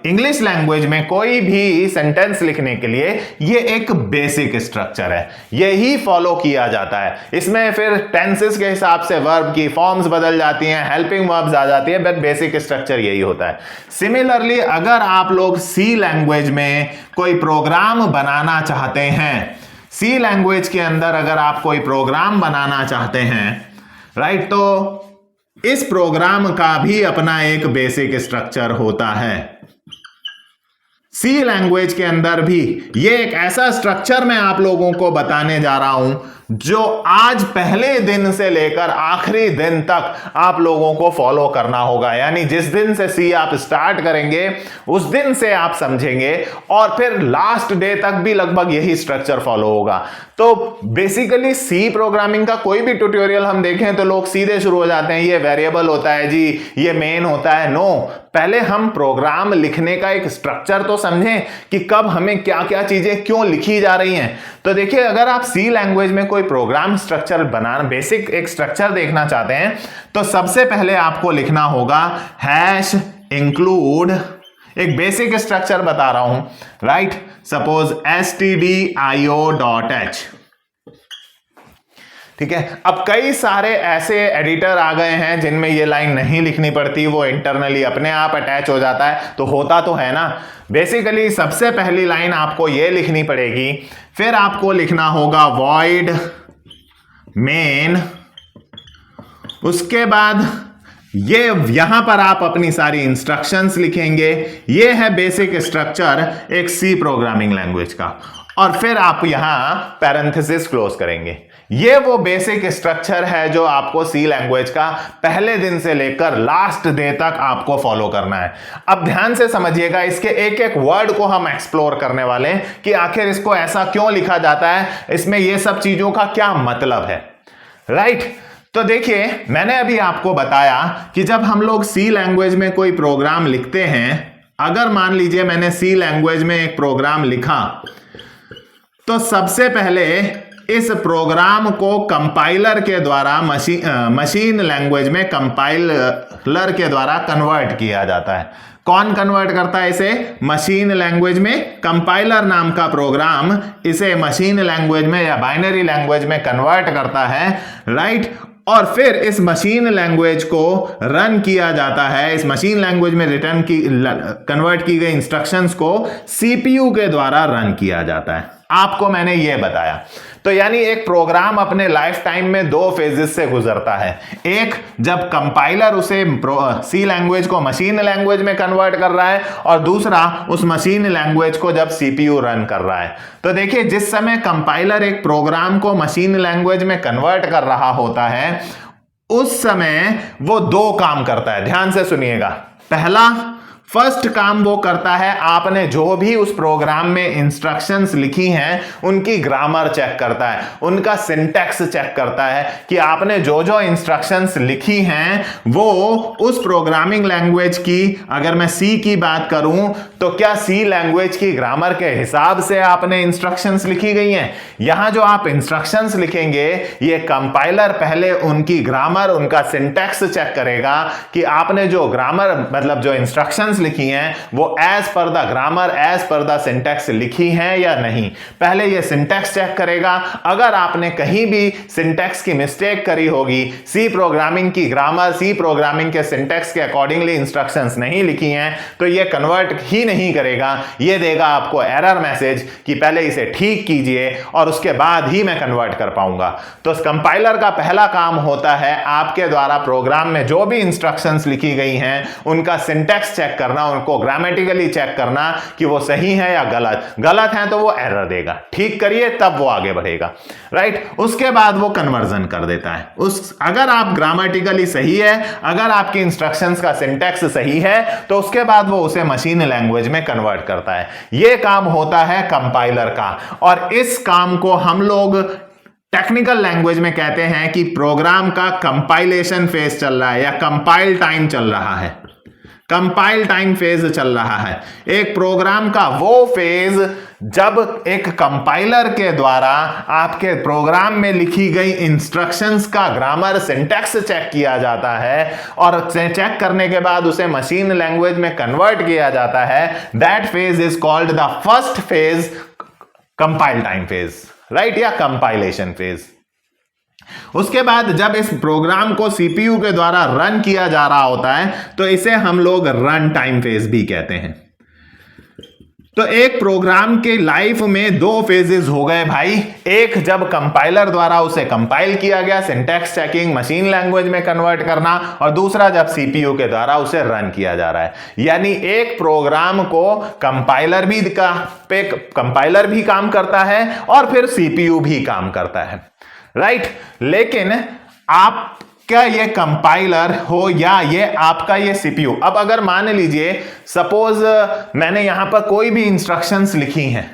इंग्लिश लैंग्वेज में कोई भी सेंटेंस लिखने के लिए ये एक बेसिक स्ट्रक्चर है, यही फॉलो किया जाता है। इसमें फिर टेंसेस के हिसाब से वर्ब की फॉर्म्स बदल जाती हैं, हेल्पिंग वर्ब्स आ जाती है, बट बेसिक स्ट्रक्चर यही होता है। सिमिलरली अगर आप लोग सी लैंग्वेज में कोई प्रोग्राम बनाना चाहते हैं, सी लैंग्वेज के अंदर अगर आप कोई प्रोग्राम बनाना चाहते हैं, राइट, तो इस प्रोग्राम का भी अपना एक बेसिक स्ट्रक्चर होता है। सी लैंग्वेज के अंदर भी ये एक ऐसा स्ट्रक्चर मैं आप लोगों को बताने जा रहा हूं जो आज पहले दिन से लेकर आखिरी दिन तक आप लोगों को फॉलो करना होगा। यानी जिस दिन से सी आप स्टार्ट करेंगे उस दिन से आप समझेंगे और फिर लास्ट डे तक भी लगभग यही स्ट्रक्चर फॉलो होगा। तो बेसिकली सी प्रोग्रामिंग का कोई भी ट्यूटोरियल हम देखें तो लोग सीधे शुरू हो जाते हैं, ये वेरिएबल होता है जी, ये मेन होता है। नो, पहले हम प्रोग्राम लिखने का एक स्ट्रक्चर तो समझें कि कब हमें क्या क्या चीजें क्यों लिखी जा रही हैं। तो देखिए, अगर आप सी लैंग्वेज में कोई प्रोग्राम स्ट्रक्चर बनाना, बेसिक एक स्ट्रक्चर देखना चाहते हैं तो सबसे पहले आपको लिखना होगा हैश इंक्लूड, एक बेसिक स्ट्रक्चर बता रहा हूं, राइट। सपोज stdio.h, ठीक है। अब कई सारे ऐसे एडिटर आ गए हैं जिनमें ये लाइन नहीं लिखनी पड़ती, वो इंटरनली अपने आप अटैच हो जाता है, तो होता तो है ना। बेसिकली सबसे पहली लाइन आपको ये लिखनी पड़ेगी, फिर आपको लिखना होगा void main, उसके बाद ये यहां पर आप अपनी सारी इंस्ट्रक्शंस लिखेंगे। ये है बेसिक स्ट्रक्चर एक सी प्रोग्रामिंग लैंग्वेज का, और फिर आप यहां पैरेंथेसिस क्लोज करेंगे। ये वो बेसिक स्ट्रक्चर है जो आपको सी लैंग्वेज का पहले दिन से लेकर लास्ट डे तक आपको फॉलो करना है। अब ध्यान से समझिएगा, इसके एक एक वर्ड को हम एक्सप्लोर करने वाले हैं कि आखिर इसको ऐसा क्यों लिखा जाता है, इसमें ये सब चीजों का क्या मतलब है, राइट। तो देखिए, मैंने अभी आपको बताया कि जब हम लोग सी लैंग्वेज में कोई प्रोग्राम लिखते हैं, अगर मान लीजिए मैंने सी लैंग्वेज में एक प्रोग्राम लिखा, तो सबसे पहले इस प्रोग्राम को कंपाइलर के द्वारा मशीन लैंग्वेज में कंपाइलर के द्वारा कन्वर्ट किया जाता है। कौन कन्वर्ट करता है इसे? मशीन लैंग्वेज में कंपाइलर नाम का प्रोग्राम इसे मशीन लैंग्वेज में या बाइनरी लैंग्वेज में कन्वर्ट करता है, राइट। और फिर इस मशीन लैंग्वेज को रन किया जाता है, इस मशीन लैंग्वेज में कन्वर्ट की गई इंस्ट्रक्शंस को सीपीयू के द्वारा रन किया जाता है। आपको मैंने यह बताया। तो यानी एक प्रोग्राम अपने लाइफ टाइम में दो फेजेस से गुजरता है। एक, जब कंपाइलर उसे सी लैंग्वेज को मशीन लैंग्वेज में कन्वर्ट कर रहा है, और दूसरा उस मशीन लैंग्वेज को जब सीपीयू रन कर रहा है। तो देखिए, जिस समय कंपाइलर एक प्रोग्राम को मशीन लैंग्वेज में कन्वर्ट कर रहा होता है, उस समय वो दो काम करता है। ध्यान से सुनिएगा। पहला, फर्स्ट काम वो करता है, आपने जो भी उस प्रोग्राम में इंस्ट्रक्शंस लिखी हैं उनकी ग्रामर चेक करता है, उनका सिंटैक्स चेक करता है कि आपने जो जो इंस्ट्रक्शंस लिखी हैं वो उस प्रोग्रामिंग लैंग्वेज की, अगर मैं सी की बात करूं तो क्या सी लैंग्वेज की ग्रामर के हिसाब से आपने इंस्ट्रक्शंस लिखी गई हैं। यहां जो आप इंस्ट्रक्शंस लिखेंगे, ये कंपाइलर पहले उनकी ग्रामर, उनका सिंटैक्स चेक करेगा कि आपने जो ग्रामर मतलब जो इंस्ट्रक्शंस लिखी हैं वो as per the grammar, as per the syntax लिखी हैं या नहीं। पहले ये सिंटैक्स चेक करेगा। अगर आपने कहीं भी सिंटैक्स की मिस्टेक करी होगी, सी प्रोग्रामिंग की ग्रामर, सी प्रोग्रामिंग के सिंटैक्स के अकॉर्डिंगली इंस्ट्रक्शंस नहीं लिखी हैं, तो ये कन्वर्ट ही नहीं करेगा। ये देगा आपको एरर मैसेज कि पहले इसे ठीक कीजिए और उसके बाद ही मैं कन्वर्ट कर पाऊंगा। तो कंपाइलर का पहला काम होता है आपके द्वारा प्रोग्राम में जो भी इंस्ट्रक्शंस लिखी गई हैं उनका सिंटैक्स चेक करना, करना, उनको ग्रामेटिकली चेक करना कि वो सही है या गलत। गलत है तो वो एरर देगा, ठीक करिए तब वो आगे बढ़ेगा, राइट। उसके बाद वो कन्वर्जन कर देता है। अगर आप ग्रामेटिकली सही है, अगर आपकी इंस्ट्रक्शंस का सिंटैक्स सही है, तो उसके बाद वो उसे मशीन लैंग्वेज में कन्वर्ट करता है। ये काम होता है कंपाइलर का, और इस काम को हम लोग टेक्निकल लैंग्वेज में कहते हैं कि प्रोग्राम का कंपाइलेशन फेज चल रहा है या कंपाइल टाइम चल रहा है। कंपाइल टाइम फेज चल रहा है एक प्रोग्राम का वो फेज जब एक कंपाइलर के द्वारा आपके प्रोग्राम में लिखी गई इंस्ट्रक्शंस का ग्रामर सिंटैक्स चेक किया जाता है, और चेक करने के बाद उसे मशीन लैंग्वेज में कन्वर्ट किया जाता है। That phase is called the first phase, compile time phase, right, या कंपाइलेशन फेज। उसके बाद जब इस प्रोग्राम को सीपीयू के द्वारा रन किया जा रहा होता है तो इसे हम लोग रन टाइम फेज भी कहते हैं। तो एक प्रोग्राम के लाइफ में दो फेजेस हो गए भाई, एक जब कंपाइलर द्वारा उसे कंपाइल किया गया, सिंटैक्स चेकिंग, मशीन लैंग्वेज में कन्वर्ट करना, और दूसरा जब सीपीयू के द्वारा उसे रन किया जा रहा है। यानी एक प्रोग्राम को कंपाइलर भी काम करता है और फिर सीपीयू भी काम करता है, राइट। लेकिन आपका ये कंपाइलर हो या ये आपका ये सीपीयू, अब अगर मान लीजिए सपोज मैंने यहां पर कोई भी इंस्ट्रक्शंस लिखी हैं,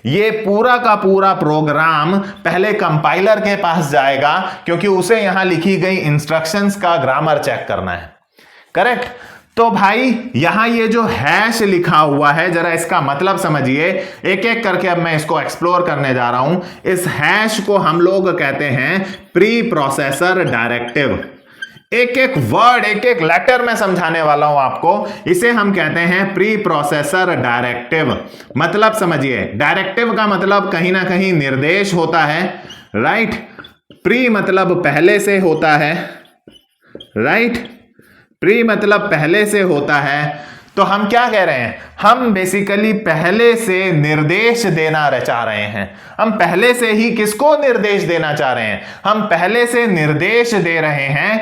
ये पूरा का पूरा प्रोग्राम पहले कंपाइलर के पास जाएगा क्योंकि उसे यहां लिखी गई इंस्ट्रक्शंस का ग्रामर चेक करना है, करेक्ट। तो भाई यहां ये जो हैश लिखा हुआ है, जरा इसका मतलब समझिए, एक एक करके अब मैं इसको एक्सप्लोर करने जा रहा हूं। इस हैश को हम लोग कहते हैं प्री प्रोसेसर डायरेक्टिव। एक एक वर्ड, एक एक लेटर में समझाने वाला हूं आपको। इसे हम कहते हैं प्री प्रोसेसर डायरेक्टिव। मतलब समझिए, डायरेक्टिव का मतलब कहीं ना कहीं निर्देश होता है, राइट। प्री मतलब पहले से होता है, राइट। प्री मतलब पहले से होता है। तो हम क्या कह रहे हैं, हम बेसिकली पहले से निर्देश देना चाह रहे हैं। हम पहले से ही किसको निर्देश देना चाह रहे हैं, हम पहले से निर्देश दे रहे हैं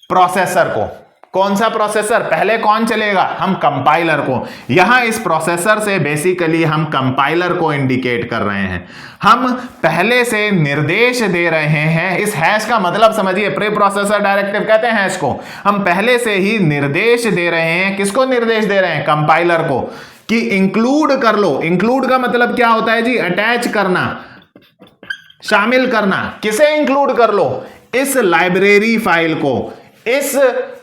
प्रोसेसर को। कौन सा प्रोसेसर, पहले कौन चलेगा, हम कंपाइलर को। यहां इस प्रोसेसर से बेसिकली हम कंपाइलर को इंडिकेट कर रहे हैं। हम पहले से निर्देश दे रहे हैं। इस हैश का मतलब समझिए, प्री प्रोसेसर डायरेक्टिव कहते हैं हैश को। हम पहले से ही निर्देश दे रहे हैं, किसको निर्देश दे रहे हैं, कंपाइलर को, कि इंक्लूड कर लो। इंक्लूड का मतलब क्या होता है जी, अटैच करना, शामिल करना। किसे इंक्लूड कर लो, इस लाइब्रेरी फाइल को, इस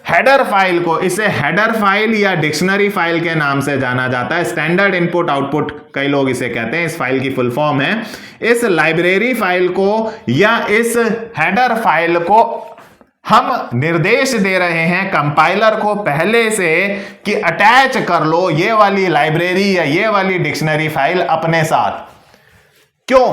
हेडर फाइल को। इसे हेडर फाइल या डिक्शनरी फाइल के नाम से जाना जाता है। स्टैंडर्ड इनपुट आउटपुट कई लोग इसे कहते हैं, इस फाइल की फुल फॉर्म है। इस लाइब्रेरी फाइल को या इस हेडर फाइल को हम निर्देश दे रहे हैं कंपाइलर को पहले से कि अटैच कर लो ये वाली लाइब्रेरी या ये वाली डिक्शनरी फाइल अपने साथ। क्यों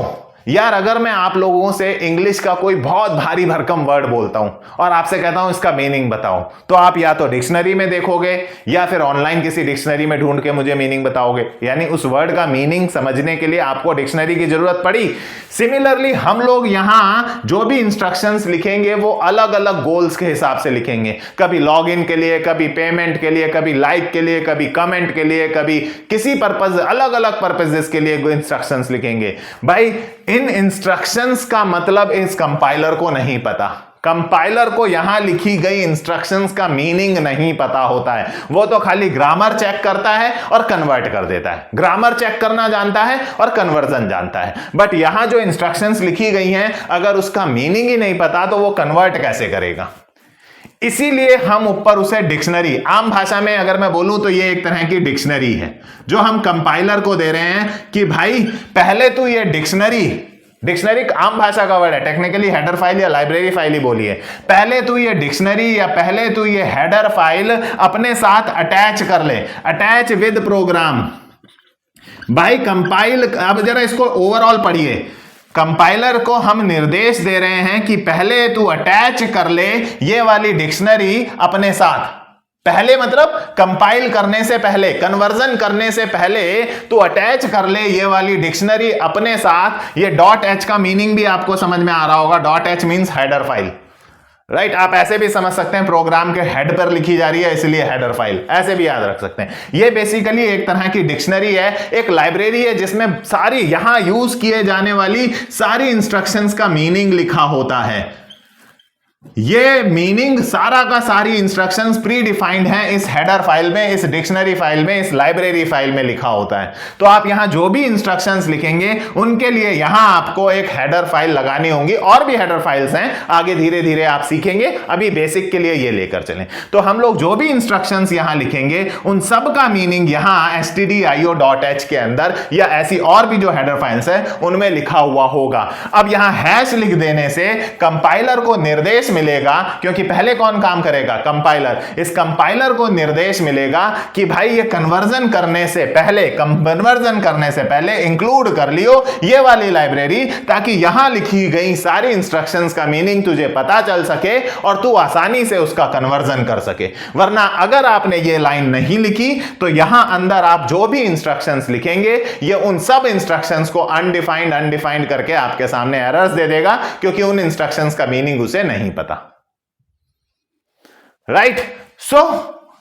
यार, अगर मैं आप लोगों से इंग्लिश का कोई बहुत भारी भरकम वर्ड बोलता हूं और आपसे कहता हूं इसका मीनिंग बताओ, तो आप या तो डिक्शनरी में देखोगे या फिर ऑनलाइन किसी डिक्शनरी में ढूंढ के मुझे मीनिंग बताओगे। यानी उस वर्ड का मीनिंग समझने के लिए आपको डिक्शनरी की जरूरत पड़ी। सिमिलरली हम लोग यहां जो भी इंस्ट्रक्शंस लिखेंगे वो अलग अलग गोल्स के हिसाब से लिखेंगे। कभी लॉग इन के लिए, कभी पेमेंट के लिए, कभी लाइक के लिए, कभी कमेंट के लिए, कभी किसी पर्पज, अलग अलग पर्पजेस के लिए इंस्ट्रक्शंस लिखेंगे। भाई इन इंस्ट्रक्शंस का मतलब इस कंपाइलर को नहीं पता। कंपाइलर को यहां लिखी गई इंस्ट्रक्शंस का मीनिंग नहीं पता होता है। वो तो खाली ग्रामर चेक करता है और कन्वर्ट कर देता है। ग्रामर चेक करना जानता है और कन्वर्जन जानता है। बट यहां जो इंस्ट्रक्शंस लिखी गई हैं, अगर उसका मीनिंग ही नहीं पता तो वो कन्वर्ट कैसे करेगा। इसीलिए हम ऊपर उसे डिक्शनरी, आम भाषा में अगर मैं बोलूं तो ये एक तरह की डिक्शनरी है जो हम कंपाइलर को दे रहे हैं कि भाई पहले तो ये डिक्शनरी आम भाषा का वर्ड है, टेक्निकली हेडर फाइल या लाइब्रेरी फाइल ही बोलिए। पहले तो ये डिक्शनरी या पहले तो ये हेडर फाइल अपने साथ अटैच कर ले, अटैच विद प्रोग्राम। भाई कंपाइल, अब जरा इसको ओवरऑल पढ़िए। कंपाइलर को हम निर्देश दे रहे हैं कि पहले तू अटैच कर ले ये वाली डिक्शनरी अपने साथ। पहले मतलब कंपाइल करने से पहले, कन्वर्जन करने से पहले तू अटैच कर ले ये वाली डिक्शनरी अपने साथ। ये डॉट एच का मीनिंग भी आपको समझ में आ रहा होगा। Dot H means header file, right आप ऐसे भी समझ सकते हैं प्रोग्राम के हेड पर लिखी जा रही है इसलिए हेडर फाइल, ऐसे भी याद रख सकते हैं। ये बेसिकली एक तरह की डिक्शनरी है, एक लाइब्रेरी है जिसमें सारी यहां यूज किए जाने वाली सारी इंस्ट्रक्शंस का मीनिंग लिखा होता है। ये मीनिंग सारा का सारी इंस्ट्रक्शंस प्री डिफाइंड हैं इस हेडर फाइल में, इस डिक्शनरी फाइल में, इस लाइब्रेरी फाइल में लिखा होता है। तो आप यहां जो भी इंस्ट्रक्शंस लिखेंगे उनके लिए यहां आपको एक हेडर फाइल लगानी होगी। और भी हेडर फाइल्स हैं, आगे धीरे धीरे आप सीखेंगे, अभी बेसिक के लिए ये लेकर चलें। तो हम लोग जो भी इंस्ट्रक्शंस यहां लिखेंगे उन सब का मीनिंग यहां stdio.h के अंदर या ऐसी और भी जो हेडर फाइल्स है उनमें लिखा हुआ होगा। अब यहां हैश लिख देने से कंपाइलर को निर्देश मिलेगा, क्योंकि पहले कौन काम करेगा? कंपाइलर। इस कंपाइलर को निर्देश मिलेगा कि भाई ये कन्वर्जन करने से पहले इंक्लूड कर लियो ये वाली लाइब्रेरी, ताकि यहां लिखी गई सारी इंस्ट्रक्शंस का मीनिंग तुझे पता चल सके और तू आसानी से उसका कन्वर्जन कर सके। वरना अगर आपने ये लाइन नहीं लिखी तो यहां अंदर आप जो भी इंस्ट्रक्शंस लिखेंगे ये उन सब इंस्ट्रक्शंस को अनडिफाइंड करके आपके सामने एरर्स दे देगा, क्योंकि उन इंस्ट्रक्शंस का मीनिंग उसे नहीं पता। राइट सो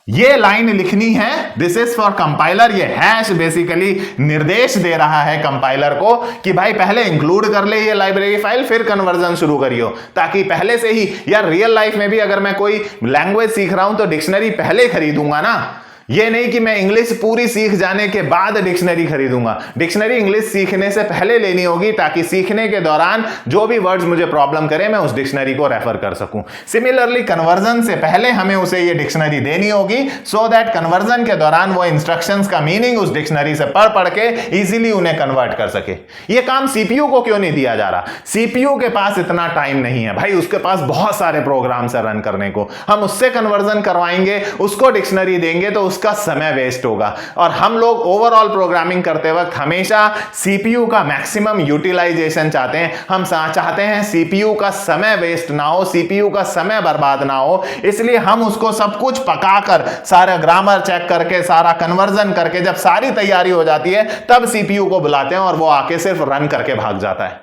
ये लाइन लिखनी है, दिस इज फॉर कंपाइलर। ये हैश बेसिकली निर्देश दे रहा है कंपाइलर को कि भाई पहले इंक्लूड कर ले ये लाइब्रेरी फाइल, फिर कन्वर्जन शुरू करियो, ताकि पहले से ही, यार रियल लाइफ में भी अगर मैं कोई लैंग्वेज सीख रहा हूं तो डिक्शनरी पहले खरीदूंगा ना। ये नहीं कि मैं इंग्लिश पूरी सीख जाने के बाद डिक्शनरी खरीदूंगा। डिक्शनरी इंग्लिश सीखने से पहले लेनी होगी, ताकि सीखने के दौरान जो भी वर्ड्स मुझे प्रॉब्लम करे मैं उस डिक्शनरी को रेफर कर सकूं। सिमिलरली कन्वर्जन से पहले हमें उसे ये डिक्शनरी देनी होगी, सो दैट कन्वर्जन के दौरान वो इंस्ट्रक्शंस का मीनिंग उस डिक्शनरी से पढ़ के इजीली उन्हें कन्वर्ट कर सके। ये काम सीपीयू को क्यों नहीं दिया जा रहा? सीपीयू के पास इतना टाइम नहीं है भाई, उसके पास बहुत सारे प्रोग्राम्स है रन करने को। हम उससे कन्वर्जन करवाएंगे, उसको डिक्शनरी देंगे तो उसका समय वेस्ट होगा। और हम लोग ओवरऑल प्रोग्रामिंग करते वक्त हमेशा सीपीयू का मैक्सिमम यूटिलाइजेशन चाहते हैं। हम चाहते हैं सीपीयू का समय वेस्ट ना हो, सीपीयू का समय बर्बाद ना हो, इसलिए हम उसको सब कुछ पकाकर, सारा ग्रामर चेक करके, सारा कन्वर्जन करके, जब सारी तैयारी हो जाती है तब सीपीयू को बुलाते हैं और वो आके सिर्फ रन करके भाग जाता है,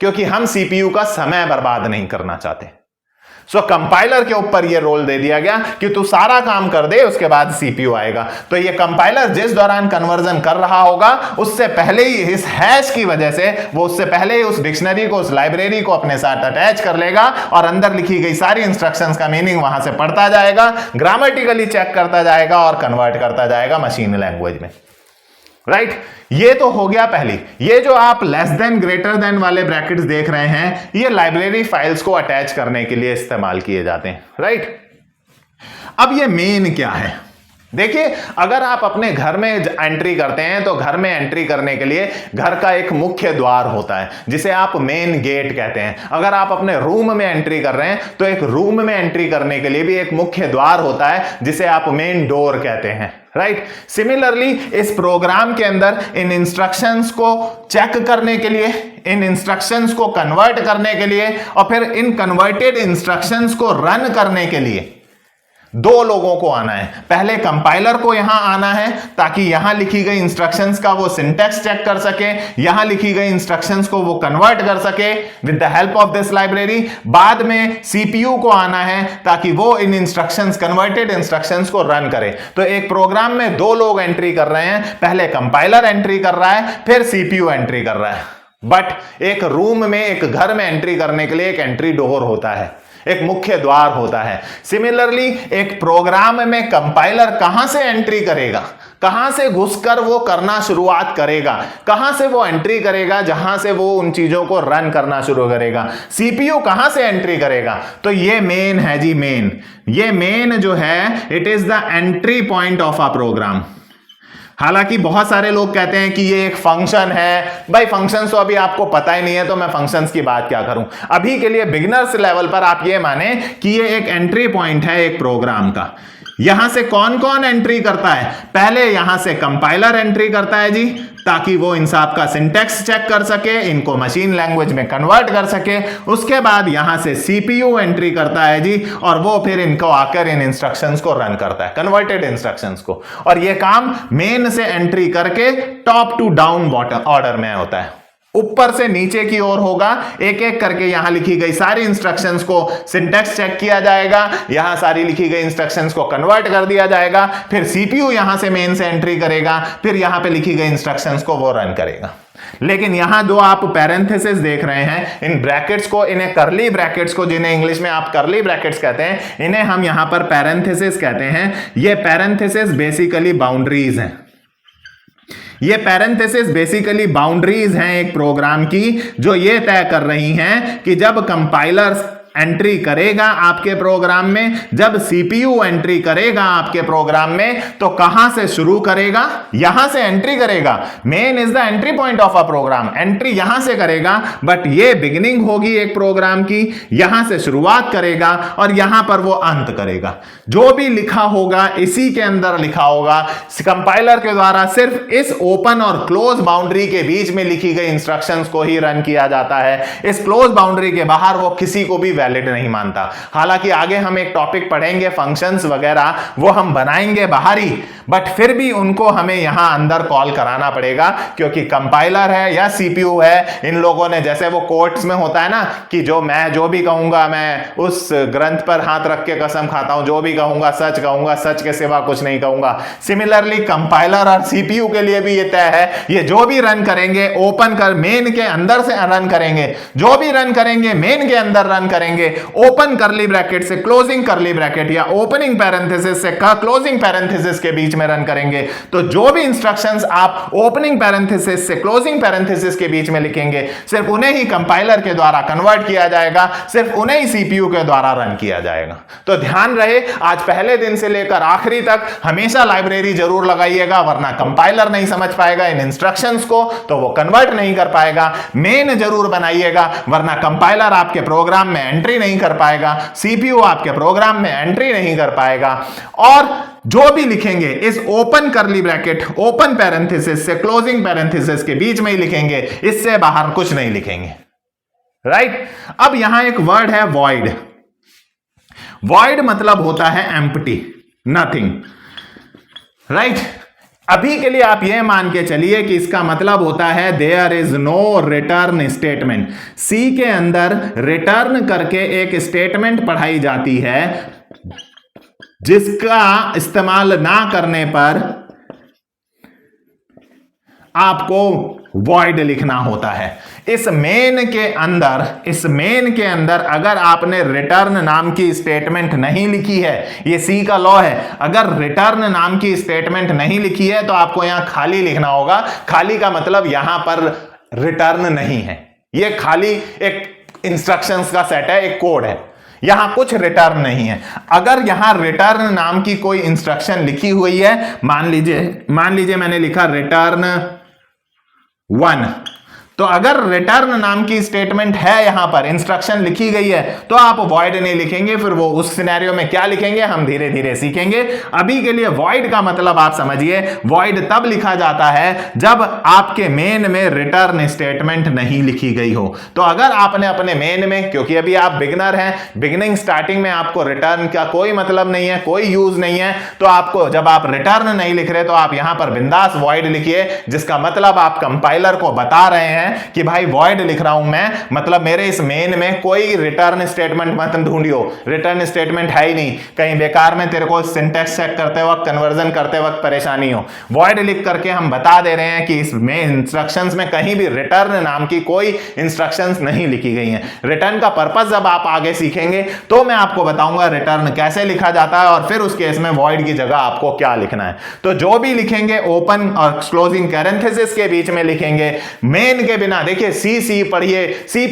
क्योंकि हम सीपीयू का समय बर्बाद नहीं करना चाहते। सो कंपाइलर के ऊपर ये रोल दे दिया गया कि तू सारा काम कर दे, उसके बाद सीपीयू आएगा। तो ये कंपाइलर जिस दौरान कन्वर्जन कर रहा होगा उससे पहले ही, इस हैश की वजह से वो उससे पहले ही उस डिक्शनरी को, उस लाइब्रेरी को अपने साथ अटैच कर लेगा और अंदर लिखी गई सारी इंस्ट्रक्शंस का मीनिंग वहां से पढ़ता जाएगा, ग्रामेटिकली चेक करता जाएगा और कन्वर्ट करता जाएगा मशीन लैंग्वेज में। राइट ये तो हो गया पहली। ये जो आप लेस देन ग्रेटर देन वाले ब्रैकेट्स देख रहे हैं, ये लाइब्रेरी फाइल्स को अटैच करने के लिए इस्तेमाल किए जाते हैं। राइट अब ये मेन क्या है? देखिए, अगर आप अपने घर में एंट्री करते हैं तो घर में एंट्री करने के लिए घर का एक मुख्य द्वार होता है जिसे आप मेन गेट कहते हैं। अगर आप अपने रूम में एंट्री कर रहे हैं तो एक रूम में एंट्री करने के लिए भी एक मुख्य द्वार होता है जिसे आप मेन डोर कहते हैं। राइट सिमिलरली इस प्रोग्राम के अंदर इन इंस्ट्रक्शंस को चेक करने के लिए, इन इंस्ट्रक्शंस को कन्वर्ट करने के लिए और फिर इन कन्वर्टेड इंस्ट्रक्शंस को रन करने के लिए दो लोगों को आना है। पहले कंपाइलर को यहां आना है ताकि यहां लिखी गई इंस्ट्रक्शंस का वो सिंटैक्स चेक कर सके, यहां लिखी गई इंस्ट्रक्शंस को वो कन्वर्ट कर सके with the help of this library. बाद में सीपीयू को आना है ताकि वो इन इंस्ट्रक्शंस, कन्वर्टेड इंस्ट्रक्शंस को रन करे। तो एक प्रोग्राम में दो लोग एंट्री कर रहे हैं, पहले कंपाइलर एंट्री कर रहा है, फिर सीपीयू एंट्री कर रहा है। बट एक रूम में, एक घर में एंट्री करने के लिए एक एंट्री डोर होता है, एक मुख्य द्वार होता है। सिमिलरली एक प्रोग्राम में कंपाइलर कहां से एंट्री करेगा, कहां से घुसकर वो करना शुरुआत करेगा, कहां से वो एंट्री करेगा जहां से वो उन चीजों को रन करना शुरू करेगा। सीपीयू कहां से एंट्री करेगा? तो ये मेन है जी, मेन। ये मेन जो है, it is the entry point of a program. हालांकि बहुत सारे लोग कहते हैं कि ये एक फंक्शन है। भाई फंक्शंस तो अभी आपको पता ही नहीं है तो मैं फंक्शंस की बात क्या करूं। अभी के लिए बिगिनर्स लेवल पर आप ये माने कि ये एक एंट्री पॉइंट है एक प्रोग्राम का। यहां से कौन कौन एंट्री करता है? पहले यहां से कंपाइलर एंट्री करता है जी, ताकि वो इन सब का सिंटैक्स चेक कर सके, इनको मशीन लैंग्वेज में कन्वर्ट कर सके। उसके बाद यहां से सीपीयू एंट्री करता है जी, और वो फिर इनको आकर इन इंस्ट्रक्शंस को रन करता है, कन्वर्टेड इंस्ट्रक्शंस को। और ये काम मेन से एंट्री करके टॉप टू डाउन ऑर्डर में होता है। ऊपर से नीचे की ओर होगा, एक एक करके यहां लिखी गई सारी इंस्ट्रक्शंस को सिंटैक्स चेक किया जाएगा, यहां सारी लिखी गई इंस्ट्रक्शंस को कन्वर्ट कर दिया जाएगा, फिर सीपीयू यहां से मेन से एंट्री करेगा, फिर यहां पे लिखी गई इंस्ट्रक्शंस को वो रन करेगा। लेकिन यहां जो आप पैरेंथेसिस देख रहे हैं, इन ब्रैकेट्स को, इन्हें करली ब्रैकेट्स को, जिन्हें इंग्लिश में आप करली ब्रैकेट्स कहते हैं, इन्हें हम यहां पर पैरेंथेसिस कहते हैं। ये पैरेंथेसिस बेसिकली बाउंड्रीज हैं। ये पैरेंथेसिस बेसिकली बाउंड्रीज हैं एक प्रोग्राम की, जो ये तय कर रही हैं कि जब कंपाइलर एंट्री करेगा आपके प्रोग्राम में, जब सीपीयू एंट्री करेगा आपके प्रोग्राम में, तो कहां से शुरू करेगा? यहां से एंट्री करेगा। Main is the entry point of a program, entry यहां से करेगा, बट ये बिगिनिंग होगी एक प्रोग्राम की, यहां से शुरुआत करेगा और यहां पर वो अंत करेगा। जो भी लिखा होगा इसी के अंदर लिखा होगा। कंपाइलर के द्वारा सिर्फ इस ओपन और क्लोज बाउंड्री के बीच में लिखी गई इंस्ट्रक्शंस को ही रन किया जाता है। इस क्लोज बाउंड्री के बाहर वो किसी को भी वैलिड नहीं मानता। हालांकि आगे हम एक टॉपिक पढ़ेंगे फंक्शंस वगैरह, वो हम बनाएंगे बाहरी, बट फिर भी उनको हमें यहां अंदर कॉल कराना पड़ेगा, क्योंकि कंपाइलर है या सीपीयू है, इन लोगों ने, जैसे वो कोर्ट्स में होता है ना कि मैं जो भी कहूंगा, मैं उस ग्रंथ पर हाथ रख के कसम खाता हूं, जो भी कहूंगा सच के सिवा कुछ नहीं कहूंगा। सिमिलरली कंपाइलर और सीपीयू के लिए भी ये तय है, ये जो भी रन करेंगे ओपन कर मेन के अंदर से रन करेंगे, जो भी रन करेंगे मेन के अंदर रन करेंगे, ओपन करली ब्रैकेट से क्लोजिंग करली ब्रैकेट या ओपनिंग पैरेंथेसिस से क्लोजिंग पैरेंथेसिस के बीच में रन करेंगे। तो जो भी इंस्ट्रक्शंस आप ओपनिंग पैरेंथेसिस से क्लोजिंग पैरेंथेसिस के बीच में लिखेंगे, सिर्फ उन्हें ही कंपाइलर के द्वारा कन्वर्ट किया जाएगा, सिर्फ उन्हें ही सीपीयू के द्वारा रन किया जाएगा। तो ध्यान रहे, आज पहले दिन से लेकर आखिरी तक हमेशा लाइब्रेरी जरूर लगाइएगा, वरना कंपाइलर नहीं समझ पाएगा इन इंस्ट्रक्शंस को, तो वो कन्वर्ट नहीं कर पाएगा। मेन जरूर बनाइएगा, वरना कंपाइलर आपके प्रोग्राम में एंट्री नहीं कर पाएगा, सीपीयू आपके प्रोग्राम में एंट्री नहीं कर पाएगा। और जो भी लिखेंगे इस ओपन करली ब्रैकेट, ओपन पैरेंथेसिस से क्लोजिंग पैरेंथेसिस के बीच में ही लिखेंगे, इससे बाहर कुछ नहीं लिखेंगे। राइट? अब यहां एक वर्ड है वॉइड। वॉइड मतलब होता है एम्प्टी, नथिंग। राइट? अभी के लिए आप यह मान के चलिए कि इसका मतलब होता है there is no return statement. C के अंदर रिटर्न करके एक स्टेटमेंट पढ़ाई जाती है, जिसका इस्तेमाल ना करने पर आपको वॉइड लिखना होता है। इस मेन के अंदर अगर आपने रिटर्न नाम की स्टेटमेंट नहीं लिखी है, ये सी का लॉ है, अगर रिटर्न नाम की स्टेटमेंट नहीं लिखी है तो आपको यहां खाली लिखना होगा। खाली का मतलब यहां पर रिटर्न नहीं है, ये खाली एक इंस्ट्रक्शंस का सेट है, एक कोड है, यहां कुछ रिटर्न नहीं है। अगर यहां रिटर्न नाम की कोई इंस्ट्रक्शन लिखी हुई है, मान लीजिए मैंने लिखा रिटर्न 1, तो अगर रिटर्न नाम की स्टेटमेंट है, यहां पर इंस्ट्रक्शन लिखी गई है, तो आप वॉइड नहीं लिखेंगे। फिर वो उस सिनेरियो में क्या लिखेंगे हम धीरे धीरे सीखेंगे। अभी के लिए वॉइड का मतलब आप समझिए, वॉइड तब लिखा जाता है जब आपके मेन में रिटर्न स्टेटमेंट नहीं लिखी गई हो। तो अगर आपने अपने मेन में, क्योंकि अभी आप बिगिनर हैं, बिगिनिंग स्टार्टिंग में आपको रिटर्न का कोई मतलब नहीं है, कोई यूज नहीं है, तो आपको जब आप रिटर्न नहीं लिख रहे तो आप यहां पर बिंदास वॉइड लिखिए, जिसका मतलब आप कंपाइलर को बता रहे हैं कि भाई वॉइड लिख रहा हूं मैं, मतलब मेरे इस मेन में कोई रिटर्न स्टेटमेंट मत ढूंढियो, रिटर्न स्टेटमेंट है ही नहीं, कहीं बेकार में तेरे को सिंटैक्स चेक करते वक्त, कन्वर्जन करते वक्त परेशानी हो। वॉइड लिख करके हम बता दे रहे हैं कि इसमें इंस्ट्रक्शंस में कहीं भी रिटर्न नाम की कोई इंस्ट्रक्शंस नहीं लिखी गई हैं। रिटर्न का पर्पस जब आप आगे सीखेंगे तो मैं आपको बताऊंगा रिटर्न कैसे लिखा जाता है, और फिर उस केस में वॉइड की जगह आपको क्या लिखना है। तो जो भी लिखेंगे ओपन और क्लोजिंग पैरेंथेसिस के बीच में लिखेंगे, मेन के बिना। देखिए सी पढ़िए, C++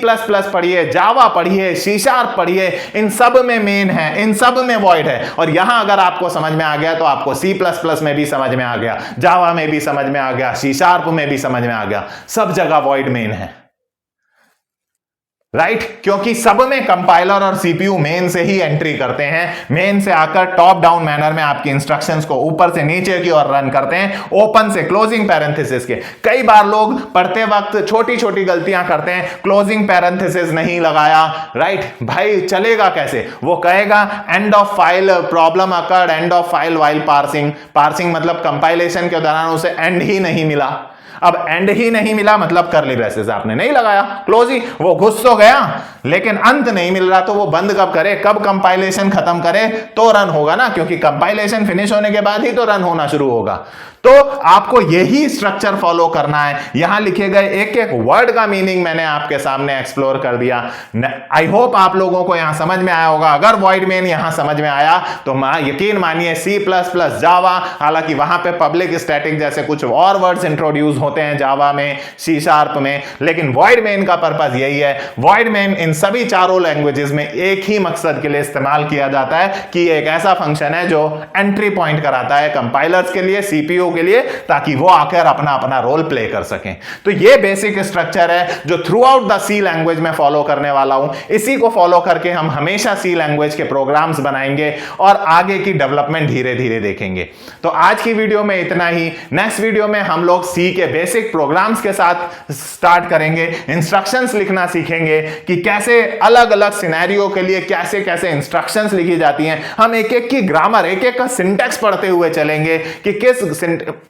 पढ़िए, जावा पढ़िए, C# पढ़िए, इन सब में मेन है, इन सब में वॉइड है। और यहां अगर आपको समझ में आ गया तो आपको C++ में भी समझ में आ गया, जावा में भी समझ में आ गया, C# में भी समझ में आ गया, सब जगह वॉइड मेन है। राइट? क्योंकि सब में कंपाइलर और सीपीयू मेन से ही एंट्री करते हैं, मेन से आकर टॉप डाउन मैनर में आपकी इंस्ट्रक्शंस को ऊपर से नीचे की ओर रन करते हैं, ओपन से क्लोजिंग पैरेंथेसिस के। कई बार लोग पढ़ते वक्त छोटी छोटी गलतियां करते हैं, क्लोजिंग पैरेंथेसिस नहीं लगाया। राइट? भाई चलेगा कैसे? वो कहेगा end of file problem occurred, end of file while parsing. Parsing मतलब कंपाइलेशन के दौरान उसे एंड ही नहीं मिला। अब एंड ही नहीं मिला मतलब करली ब्रेसेस आपने नहीं लगाया, क्लोज ही, वो घुस तो गया लेकिन अंत नहीं मिल रहा, तो वो बंद कब करे, कब कंपाइलेशन खत्म करे तो रन होगा ना, क्योंकि कंपाइलेशन फिनिश होने के बाद ही तो रन होना शुरू होगा। तो आपको यही स्ट्रक्चर फॉलो करना है। यहां लिखे गए एक एक वर्ड का मीनिंग मैंने आपके सामने एक्सप्लोर कर दिया। आई होप आप लोगों को यहां समझ में आया होगा। अगर वॉइड मेन यहां समझ में आया तो यकीन मानिए C++, जावा, हालांकि वहां पे पब्लिक स्टैटिक जैसे कुछ और वर्ड्स इंट्रोड्यूस होते हैं जावा में, C# में, लेकिन वॉइड मेन का पर्पस यही है। वॉइड मेन इन सभी चारों लैंग्वेजेस में एक ही मकसद के लिए इस्तेमाल किया जाता है कि एक ऐसा फंक्शन है जो एंट्री पॉइंट कराता है कंपाइलर्स के लिए, सीपीयू के लिए, ताकि वो आकर अपना अपना रोल प्ले कर सकें। तो ये बेसिक स्ट्रक्चर है जो throughout the C language में फॉलो करने वाला हूं। इसी को फॉलो करके हम हमेशा सी लैंग्वेज के प्रोग्राम्स बनाएंगे और आगे की डेवलपमेंट धीरे धीरे देखेंगे। तो आज की वीडियो में इतना ही। नेक्स्ट वीडियो में हम लोग सी के बेसिक प्रोग्राम्स के साथ स्टार्ट करेंगे, इंस्ट्रक्शंस लिखना सीखेंगे कि कैसे अलग अलग सिनेरियो के लिए कैसे कैसे इंस्ट्रक्शंस लिखी जाती हैं। हम एक एक की ग्रामर, एक एक का सिंटैक्स पढ़ते हुए चलेंगे कि किस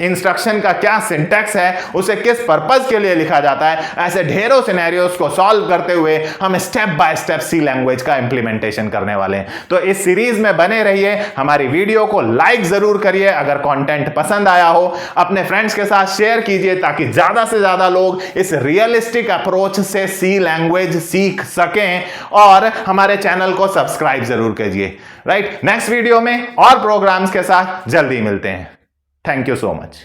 इंस्ट्रक्शन का क्या सिंटैक्स है, उसे किस पर्पस के लिए लिखा जाता है। ऐसे ढेरों सिनेरियोस को सॉल्व करते हुए हम step by step C language का इंप्लीमेंटेशन करने वाले हैं। तो इस सीरीज में बने रहिए। हमारी वीडियो को लाइक जरूर करिए अगर कंटेंट पसंद आया हो, अपने फ्रेंड्स के साथ शेयर कीजिए ताकि ज्यादा से ज्यादा लोग इस रियलिस्टिक अप्रोच से सी लैंग्वेज सीख सकें, और हमारे चैनल को सब्सक्राइब जरूर कीजिए। राइट, नेक्स्ट वीडियो में और प्रोग्राम्स के साथ जल्दी मिलते हैं। Thank you so much.